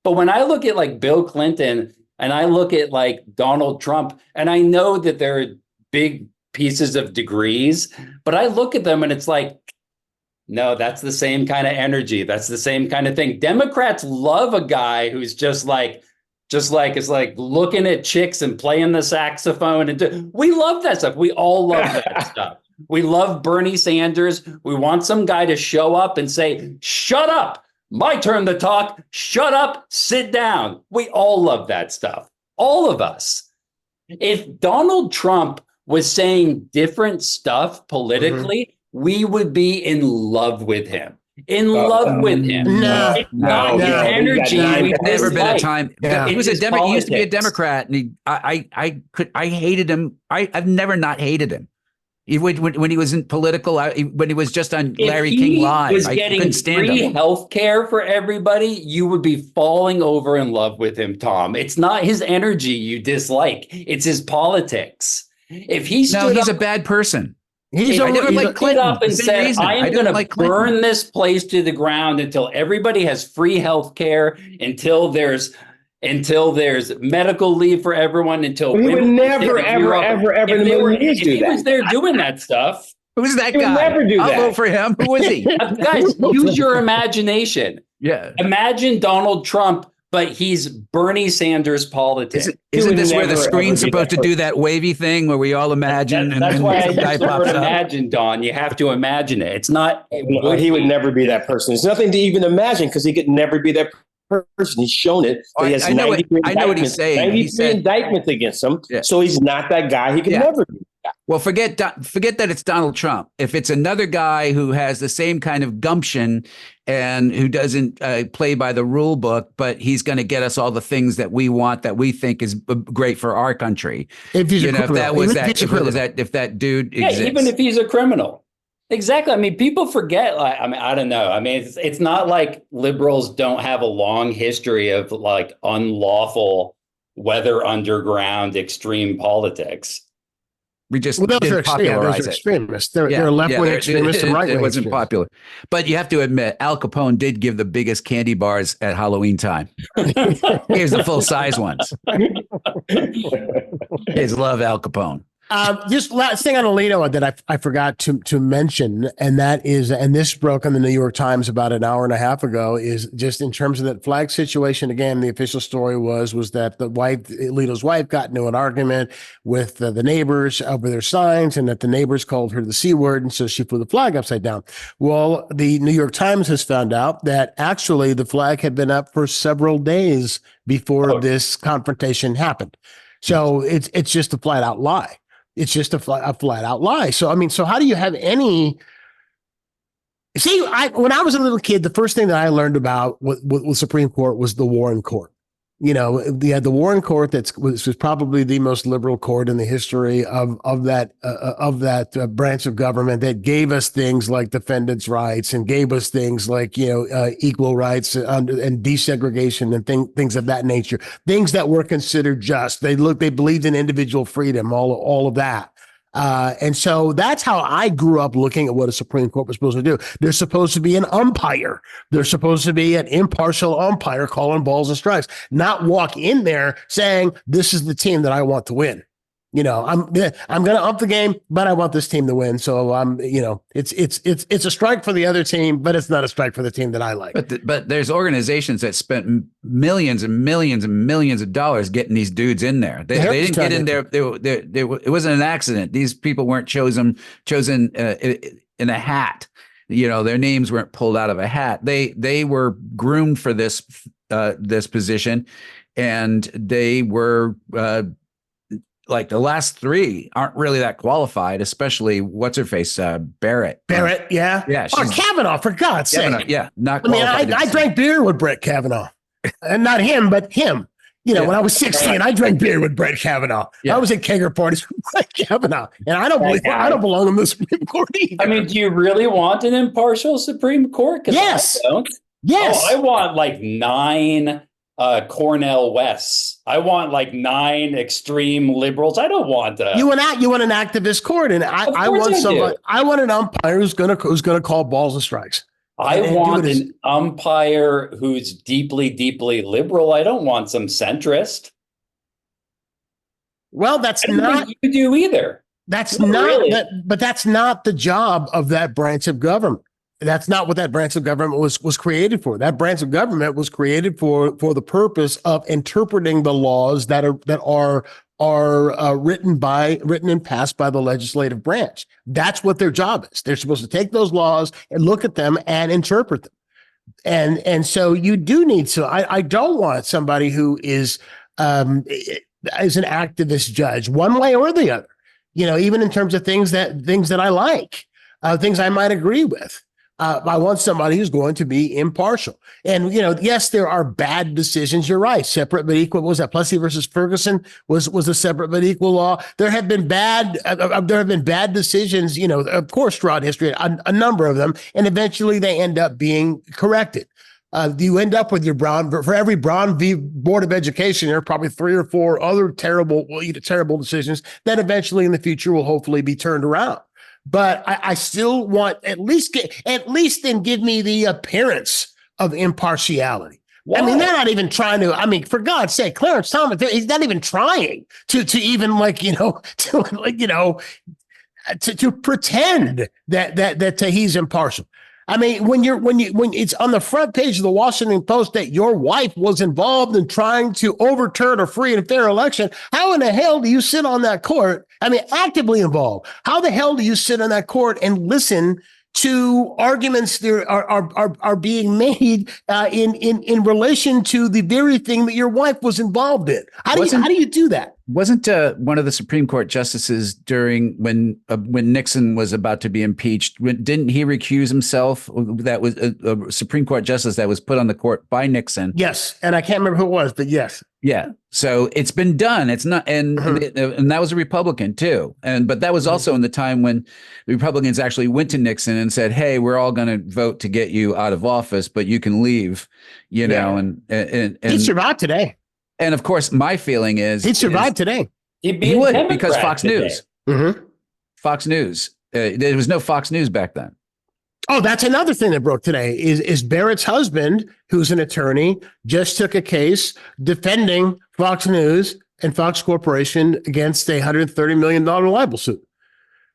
But when I look at like Bill Clinton and I look at like Donald Trump, and I know that they're big pieces of degrees, but I look at them and it's like, no, that's the same kind of energy. That's the same kind of thing. Democrats love a guy who's just like it's like looking at chicks and playing the saxophone. And we love that stuff. We all love that stuff. We love Bernie Sanders. We want some guy to show up and say, shut up. My turn to talk. Shut up. Sit down. We all love that stuff. All of us. If Donald Trump was saying different stuff politically, we would be in love with him. His energy. Never been a time. He was he used to be a Democrat, and I hated him. I've never not hated him. When he was in political, when he was just on Larry King Live, I couldn't stand him. If he was getting free health care for everybody, you would be falling over in love with him, Tom. It's not his energy you dislike. It's his politics. If he's a bad person. I never liked Clinton. Up and said, I am going to burn this place to the ground until everybody has free health care, until there's medical leave for everyone, until he would never, ever if he was there doing that stuff. Who's that guy? Never do that. I'll vote for him. Who is he? Guys, use your imagination. Yeah. Imagine Donald Trump, but he's Bernie Sanders politics. Isn't this where the screen's supposed to do that wavy thing where we all imagine? That's why I use the word imagine, Don. You have to imagine it. It's not. He would never be that person. There's nothing to even imagine because he could never be that person. He's shown it. He has I know what he's saying. 93 indictments against him. Yeah. So he's not that guy. He can never be. Well, forget that it's Donald Trump. If it's another guy who has the same kind of gumption and who doesn't play by the rule book, but he's going to get us all the things that we want, that we think is great for our country. If that dude exists. Even if he's a criminal. Exactly. I mean, people forget. I don't know. I mean, it's not like liberals don't have a long history of like unlawful, whether underground, extreme politics. We just didn't popularize those are extremists. They're left-wing extremists and right-wing. It wasn't popular. But you have to admit, Al Capone did give the biggest candy bars at Halloween time. Here's the full-size ones. Kids love Al Capone. Just last thing on Alito that I forgot to mention, and that is, and this broke on the New York Times about an hour and a half ago, is just in terms of that flag situation. Again, the official story was that Alito's wife got into an argument with the neighbors over their signs, and that the neighbors called her the C word, and so she flew the flag upside down. Well, the New York Times has found out that actually the flag had been up for several days before this confrontation happened. So it's just a flat out lie. It's just a flat out lie. So, I mean, so how do you have any? See, when I was a little kid, the first thing that I learned about with Supreme Court was the Warren Court. the Warren Court was probably the most liberal court in the history of that branch of government that gave us things like defendants' rights and gave us things like equal rights and desegregation and things of that nature, things that were considered just. They believed in individual freedom, all of that. And so that's how I grew up looking at what a Supreme Court was supposed to do. They're supposed to be an umpire. They're supposed to be an impartial umpire calling balls and strikes, not walk in there saying, this is the team that I want to win. I'm going to ump the game, but I want this team to win. So it's a strike for the other team, but it's not a strike for the team that I like. But there's organizations that spent millions and millions and millions of dollars getting these dudes in there. They didn't get in there. It wasn't an accident. These people weren't chosen in a hat. Their names weren't pulled out of a hat. They were groomed for this position, and they were. Like the last three aren't really that qualified, especially what's her face, Barrett. Barrett, yeah. Or Kavanaugh, for God's sake. Yeah, not. I drank beer with Brett Kavanaugh, and not him, but him. When I was 16, I drank beer with Brett Kavanaugh. Yeah. I was at kegger parties with Brett Kavanaugh, and I don't belong in the Supreme Court either. I mean, do you really want an impartial Supreme Court? Yes. I don't. Yes. I want like 9. Cornell Wests. I want like 9 extreme liberals. I don't want you want an activist court, and I want somebody. I want an umpire who's gonna call balls and strikes. I want an umpire who's deeply, deeply liberal. I don't want some centrist. Well, that's not you do either. That's not really. But that's not the job of that branch of government. That's not what that branch of government was created for. That branch of government was created for the purpose of interpreting the laws that are written and passed by the legislative branch. That's what their job is. They're supposed to take those laws and look at them and interpret them. And so you do need to. I don't want somebody who is an activist judge one way or the other. Even in terms of things that I like, things I might agree with. I want somebody who's going to be impartial. And, yes, there are bad decisions. You're right. Separate but equal. What was that? Plessy versus Ferguson was a separate but equal law. There have been bad decisions, of course, throughout history, a number of them. And eventually they end up being corrected. You end up with for every Brown v. Board of Education, there are probably 3 or 4 other terrible decisions that eventually in the future will hopefully be turned around. But I still want at least then give me the appearance of impartiality. Why? I mean, they're not even trying to. I mean, for God's sake, Clarence Thomas, he's not even trying to even to pretend that he's impartial. I mean, when it's on the front page of the Washington Post that your wife was involved in trying to overturn a free and fair election, how in the hell do you sit on that court? I mean, actively involved. How the hell do you sit on that court and listen to arguments that are being made in relation to the very thing that your wife was involved in? How do you do that? Wasn't one of the Supreme Court justices during when Nixon was about to be impeached? Didn't he recuse himself? That was a Supreme Court justice that was put on the court by Nixon. Yes, and I can't remember who it was, but yes. Yeah, so it's been done. It's not, and that was a Republican too. But that was also in the time when the Republicans actually went to Nixon and said, "Hey, we're all going to vote to get you out of office, but you can leave." And he'd survive today. And of course, my feeling is he'd survive today. He would, because Fox today. News. Mm-hmm. Fox News. There was no Fox News back then. Oh, that's another thing that broke today is Barrett's husband, who's an attorney, just took a case defending Fox News and Fox Corporation against a $130 million libel suit.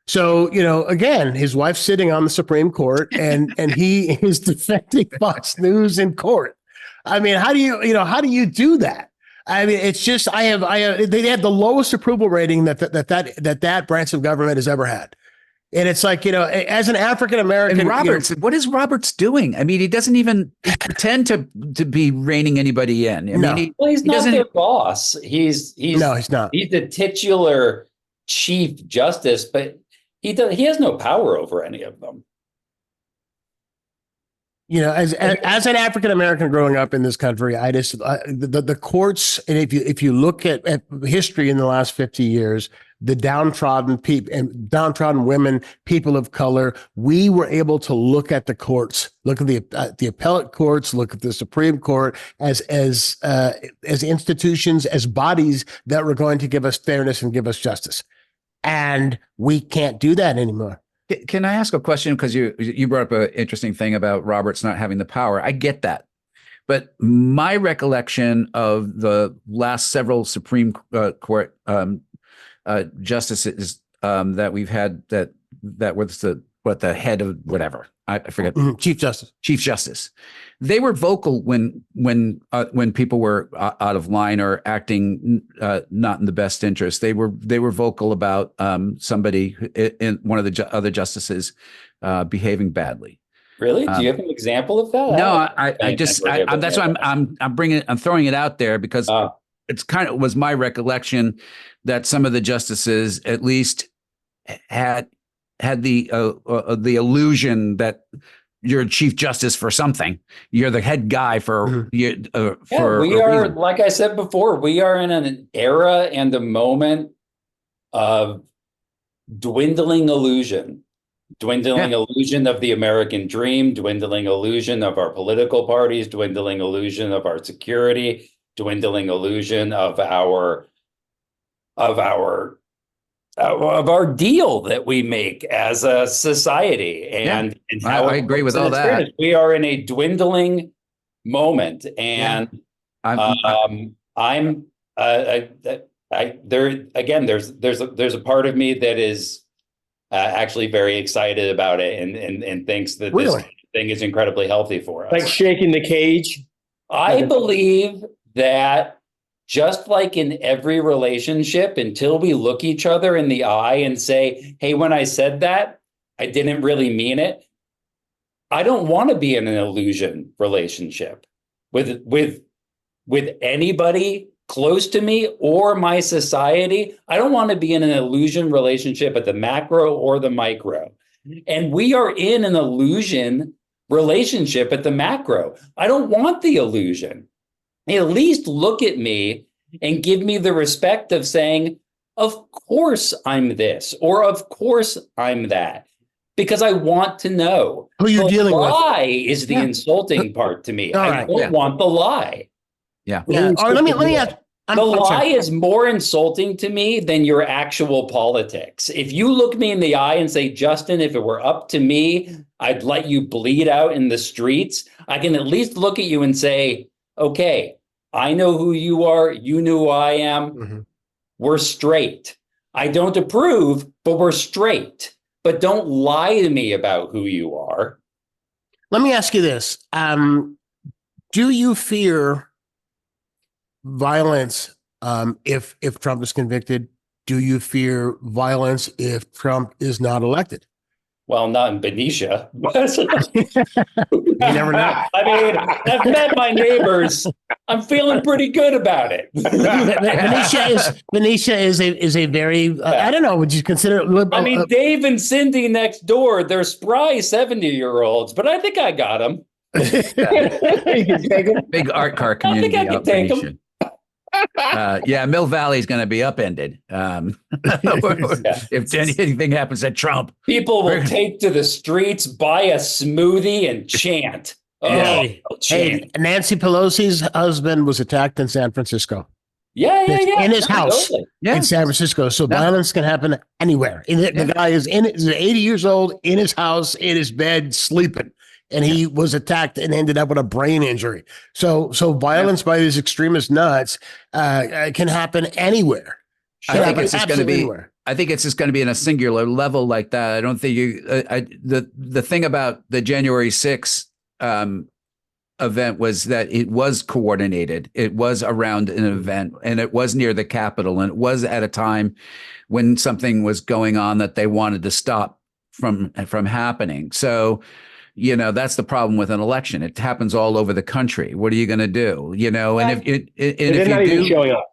So, again, his wife's sitting on the Supreme Court and he is defending Fox News in court. I mean, how do you do that? I mean, it's just, they had the lowest approval rating that branch of government has ever had. And it's like, as an African-American. And Roberts, what is Roberts doing? I mean, he doesn't even pretend to be reining anybody in. He's not their boss. No, he's not. He's the titular chief justice, but he has no power over any of them. as an African American growing up in this country, I just the courts, and if you look at history in the last 50 years, the downtrodden people and downtrodden women, people of color, we were able to look at the courts, look at the appellate courts, look at the Supreme Court as institutions, as bodies that were going to give us fairness and give us justice, and we can't do that anymore. Can I ask a question? Because you brought up an interesting thing about Roberts not having the power. I get that. But my recollection of the last several Supreme Court justices that we've had that was the head of whatever, I forget. Chief Justice. They were vocal when people were out of line or acting not in the best interest. They were vocal about somebody in one of the other justices behaving badly. Really? Do you have an example of that? No, that's why I'm throwing it out there because it's kind of was my recollection that some of the justices at least had the illusion that you're a chief justice for something. You're the head guy for we are, like I said before, we are in an era and a moment of dwindling illusion of the American dream, dwindling illusion of our political parties, dwindling illusion of our security, dwindling illusion of our deal that we make as a society. And I agree with all that. We are in a dwindling moment, and there's a part of me that is actually very excited about it and thinks that this thing is incredibly healthy for us. Like shaking the cage. I believe that just like in every relationship, until we look each other in the eye and say, hey, when I said that, I didn't really mean it. I don't want to be in an illusion relationship with anybody close to me or my society. I don't want to be in an illusion relationship at the macro or the micro. And we are in an illusion relationship at the macro. I don't want the illusion. At least look at me and give me the respect of saying, of course I'm this, or of course I'm that, because I want to know who you're dealing with. The lie is the insulting part to me. I don't want the lie. Yeah. Let me ask. The lie is more insulting to me than your actual politics. If you look me in the eye and say, Justin, if it were up to me, I'd let you bleed out in the streets. I can at least look at you and say, okay, I know who you are. You know who I am. Mm-hmm. We're straight. I don't approve, but we're straight. But don't lie to me about who you are. Let me ask you this. Do you fear violence if Trump is convicted? Do you fear violence if Trump is not elected? Well, not in Benicia. You never know. I mean, I've met my neighbors. I'm feeling pretty good about it. Benicia is a very I don't know. Would you consider it? I mean, Dave and Cindy next door, they're spry 70-year-olds, but I think I got them. You can take them. Big art car community. I think I can take them. Mill Valley is going to be upended if anything happens to Trump. People will take to the streets, buy a smoothie, and chant. Hey, Nancy Pelosi's husband was attacked in San Francisco. Yeah. In his house in San Francisco. So violence can happen anywhere. The guy is 80 years old, in his house, in his bed, sleeping. And he was attacked and ended up with a brain injury. So violence by these extremist nuts can happen anywhere. I think it's just going to be. I think it's just going to be in a singular level like that. I don't think the thing about the January 6th event was that it was coordinated. It was around an event, and it was near the Capitol, and it was at a time when something was going on that they wanted to stop from happening. So. That's the problem with an election. It happens all over the country. What are you going to do? And if you do showing up,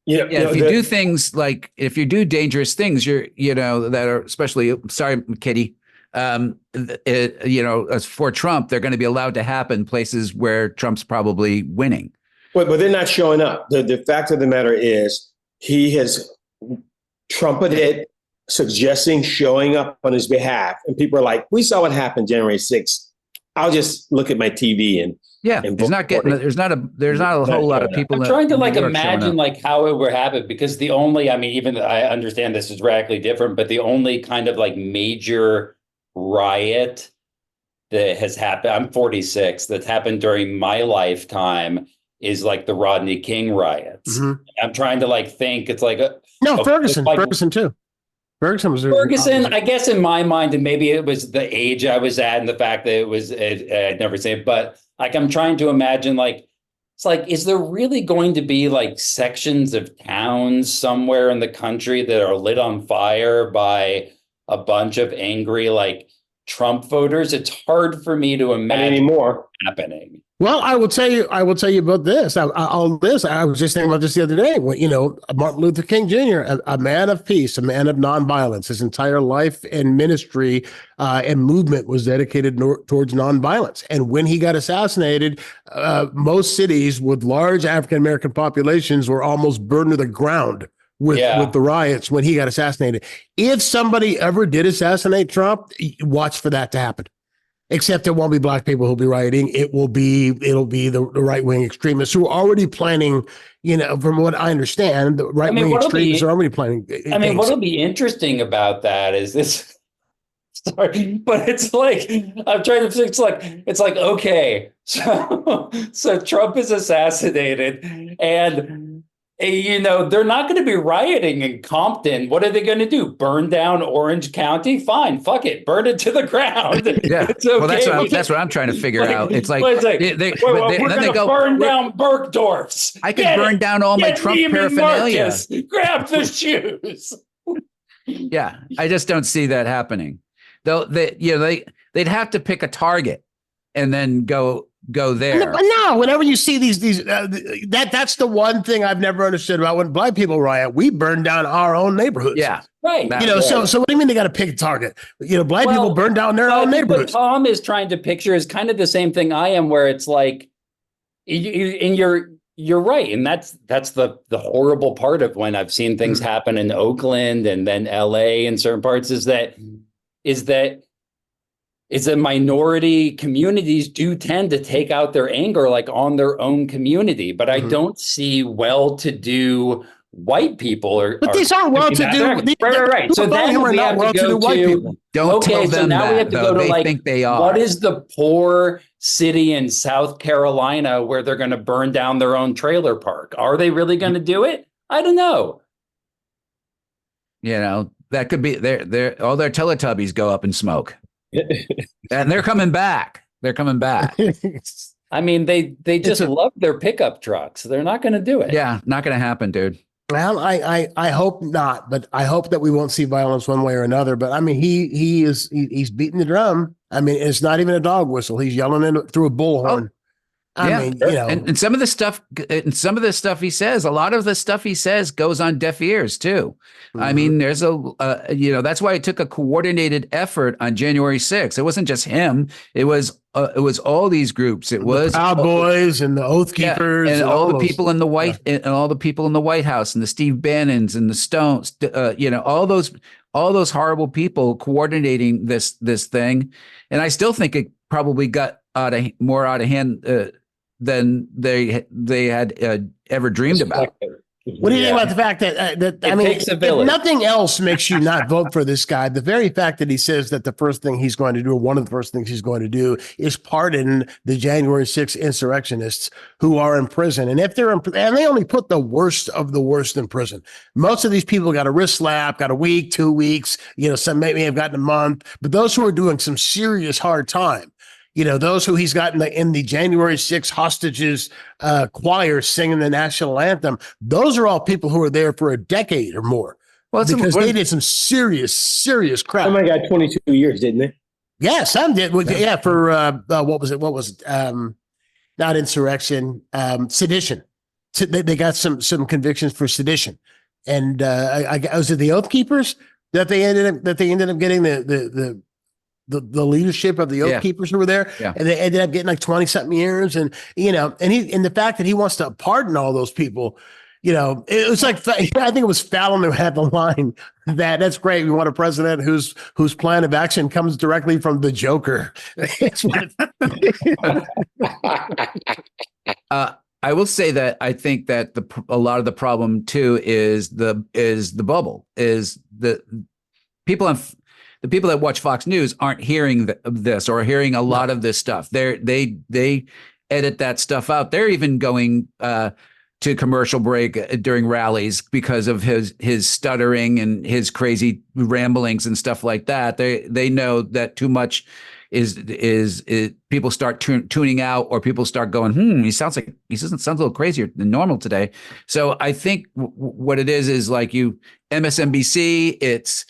if you do things like if you do dangerous things, that are especially sorry, Kitty, As for Trump, they're going to be allowed to happen places where Trump's probably winning. But they're not showing up. The fact of the matter is he has trumpeted, suggesting showing up on his behalf. And people are like, we saw what happened January 6th. I'll just look at my TV and there's not a whole lot of people. I'm trying to imagine how it would happen, because even I understand this is radically different, but the only kind of major riot that has happened, I'm 46, that's happened during my lifetime is the Rodney King riots. Mm-hmm. I'm trying to think, it's Ferguson too. Ferguson, I guess in my mind, and maybe it was the age I was at and the fact that I'd never seen it, but I'm trying to imagine is there really going to be sections of towns somewhere in the country that are lit on fire by a bunch of angry Trump voters? It's hard for me to imagine anymore happening. Well, I will tell you about this. I was just thinking about this the other day. Martin Luther King Jr., a man of peace, a man of nonviolence. His entire life and ministry and movement was dedicated towards nonviolence. And when he got assassinated, most cities with large African American populations were almost burned to the ground with the riots when he got assassinated. If somebody ever did assassinate Trump, watch for that to happen. Except it won't be black people who'll be rioting. It'll be the right-wing extremists who are already planning, from what I understand, the right-wing extremists are already planning. What'll be interesting about that is this, sorry, but it's I'm trying to, it's okay, so Trump is assassinated and they're not going to be rioting in Compton. What are they going to do? Burn down Orange County? Fine, fuck it, burn it to the ground. Yeah, it's okay. Well, that's what I'm trying to figure out. It's we're going to burn down Bergdorf's. I could burn down all my Trump paraphernalia. Marcus, grab the shoes. Yeah, I just don't see that happening. They'd have to pick a target and then go there. No, whenever you see that's the one thing I've never understood about when black people riot. We burn down our own neighborhoods. Yeah, right. So what do you mean they got to pick a target? Black people burn down their own neighborhoods. What Tom is trying to picture is kind of the same thing I am, where it's you're right, and that's the horrible part of when I've seen things happen in Oakland and then LA in certain parts is that minority communities do tend to take out their anger on their own community, but I don't see well-to-do white people But these aren't well-to-do. Right. So then we have to go white people. Don't tell them now we have to go to they think they are. What is the poor city in South Carolina where they're going to burn down their own trailer park? Are they really going to do it? I don't know. That could be all their Teletubbies go up in smoke. And they're coming back. They just love their pickup trucks. They're not going to do it. Yeah, not going to happen, dude. Well, I hope not, but I hope that we won't see violence one way or another. But he's beating the drum. It's not even a dog whistle. He's yelling through a bullhorn. And some of the stuff he says, a lot of the stuff he says goes on deaf ears too. Mm-hmm. There's that's why it took a coordinated effort on January 6th. It wasn't just him. It was all these groups. It was the Proud Boys and the Oath Keepers and all the people in the and all the people in the White House and the Steve Bannons and the Stones. All those horrible people coordinating this thing. And I still think it probably got more out of hand than they had ever dreamed about. What do you think about the fact that if nothing else makes you not vote for this guy, the very fact that he says that the first thing he's going to do, or one of the first things he's going to do, is pardon the January 6th insurrectionists who are in prison. And if they're and they only put the worst of the worst in prison. Most of these people got a wrist slap, got a week, 2 weeks, some may have gotten a month, but those who are doing some serious hard time, those who he's got in the January 6th hostages choir singing the national anthem, those are all people who are there for a decade or more. Well, because they did some serious crap. Somebody got 22 years, didn't they? Yeah, some did. Yeah, for what was it? Not insurrection, sedition. They got some convictions for sedition, and was it the Oath Keepers that they ended up getting the the leadership of the Oath Keepers who were there, and they ended up getting like 20 something years, and and the fact that he wants to pardon all those people. It was like, I think it was Fallon who had the line that's great. We want a president whose plan of action comes directly from the Joker. I will say that I think that a lot of the problem too is the bubble, is the people that watch Fox News aren't hearing this or hearing a lot of this stuff. They edit that stuff out. They're even going to commercial break during rallies because of his stuttering and his crazy ramblings and stuff like that. They know that too much is people start tuning out, or people start going, he sounds a little crazier than normal today. So I think what it is like MSNBC, it's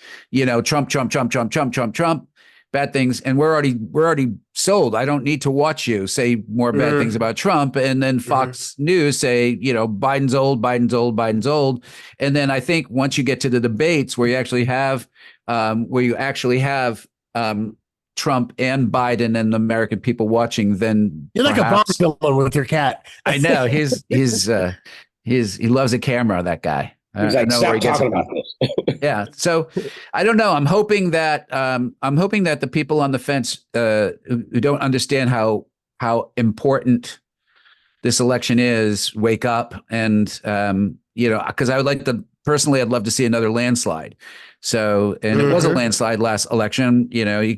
Trump, bad things, and we're already sold. I don't need to watch you say more bad things about Trump. And then Fox News say, Biden's old. And then I think once you get to the debates where you actually have Trump and Biden and the American people watching, then you're like a Bond villain with your cat. I know he loves a camera. That guy. He's like, stop talking about this. Yeah. So I don't know. I'm hoping that the people on the fence who don't understand how important this election is wake up, and because I would like to personally, I'd love to see another landslide. So, and it was a landslide last election.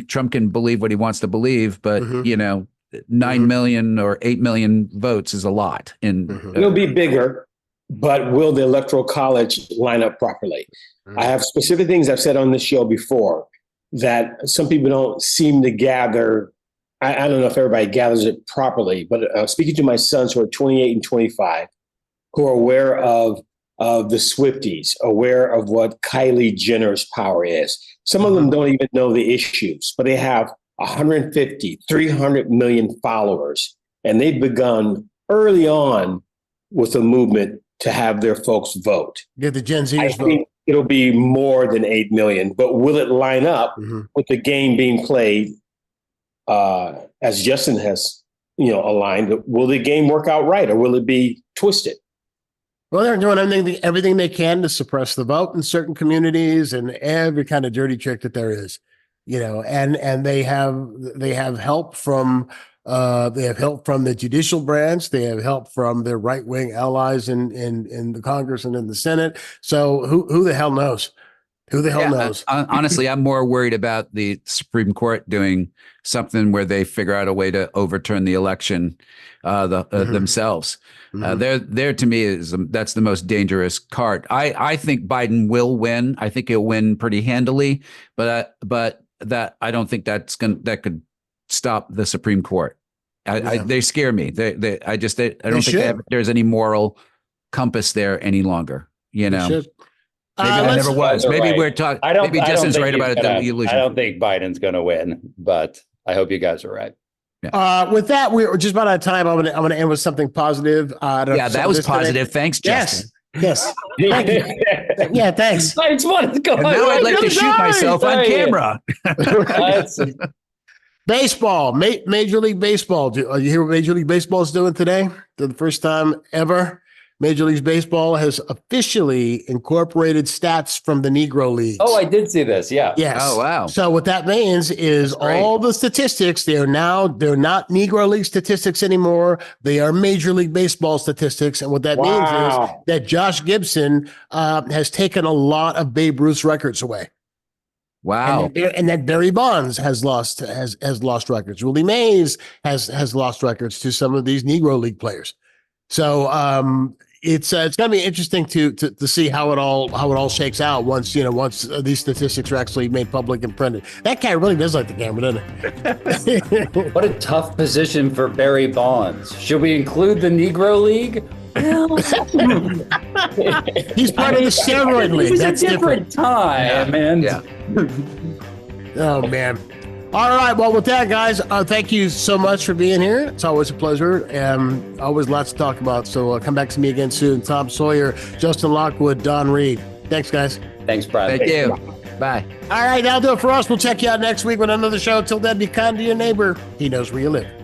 Trump can believe what he wants to believe, but 9 million or 8 million votes is a lot. It'll be bigger. But will the Electoral College line up properly? I have specific things I've said on this show before that some people don't seem to gather. I don't know if everybody gathers it properly, but speaking to my sons who are 28 and 25, who are aware of the Swifties, aware of what Kylie Jenner's power is. Some of them don't even know the issues, but they have 150, 300 million followers. And they've begun early on with a movement to have their folks vote. Get the Gen Zers I vote. think it'll be more than 8 million, but will it line up with the game being played as Justin has, aligned? Will the game work out right, or will it be twisted? Well, they're doing everything they can to suppress the vote in certain communities and every kind of dirty trick that there is, and they have help from the judicial branch. They have help from their right-wing allies in the Congress and in the Senate. So who the hell knows? Who the hell knows? Honestly, I'm more worried about the Supreme Court doing something where they figure out a way to overturn the election themselves. There to me that's the most dangerous card. I think Biden will win. I think he'll win pretty handily, but that I don't think that could stop the Supreme Court. They scare me. I don't think there's any moral compass there any longer. Maybe there never was. Maybe right. we're talking. Maybe Justin's right about it. I don't think Biden's going to win, but I hope you guys are right. Yeah. With that, we're just about out of time. I'm gonna end with something positive. That was positive. Today. Thanks, Justin. Yes. Thank you. Yeah, thanks. I just wanted to go. And now I'd like to shoot myself on camera. Baseball, Major League Baseball. You hear what Major League Baseball is doing today? For the first time ever, Major League Baseball has officially incorporated stats from the Negro Leagues. Oh, I did see this. Yeah. Yes. Oh, wow. So what that means is all the statistics, they're not Negro League statistics anymore. They are Major League Baseball statistics. And what that means is that Josh Gibson has taken a lot of Babe Ruth's records away. Wow. And that Barry Bonds has lost records. Willie Mays has lost records to some of these Negro League players. So it's going to be interesting to see how it all shakes out once these statistics are actually made public and printed. That guy really does like the camera, doesn't he? What a tough position for Barry Bonds. Should we include the Negro League? He's part of the steroid league. That's different time, man. Yeah. Oh man. All right. Well, with that, guys, thank you so much for being here. It's always a pleasure, and always lots to talk about. So come back to me again soon. Tom Sawyer, Justin Lockwood, Don Reed. Thanks, guys. Thanks, Brian. Thank you. Bye. All right, that'll do it for us. We'll check you out next week with another show. Till then, be kind to your neighbor. He knows where you live.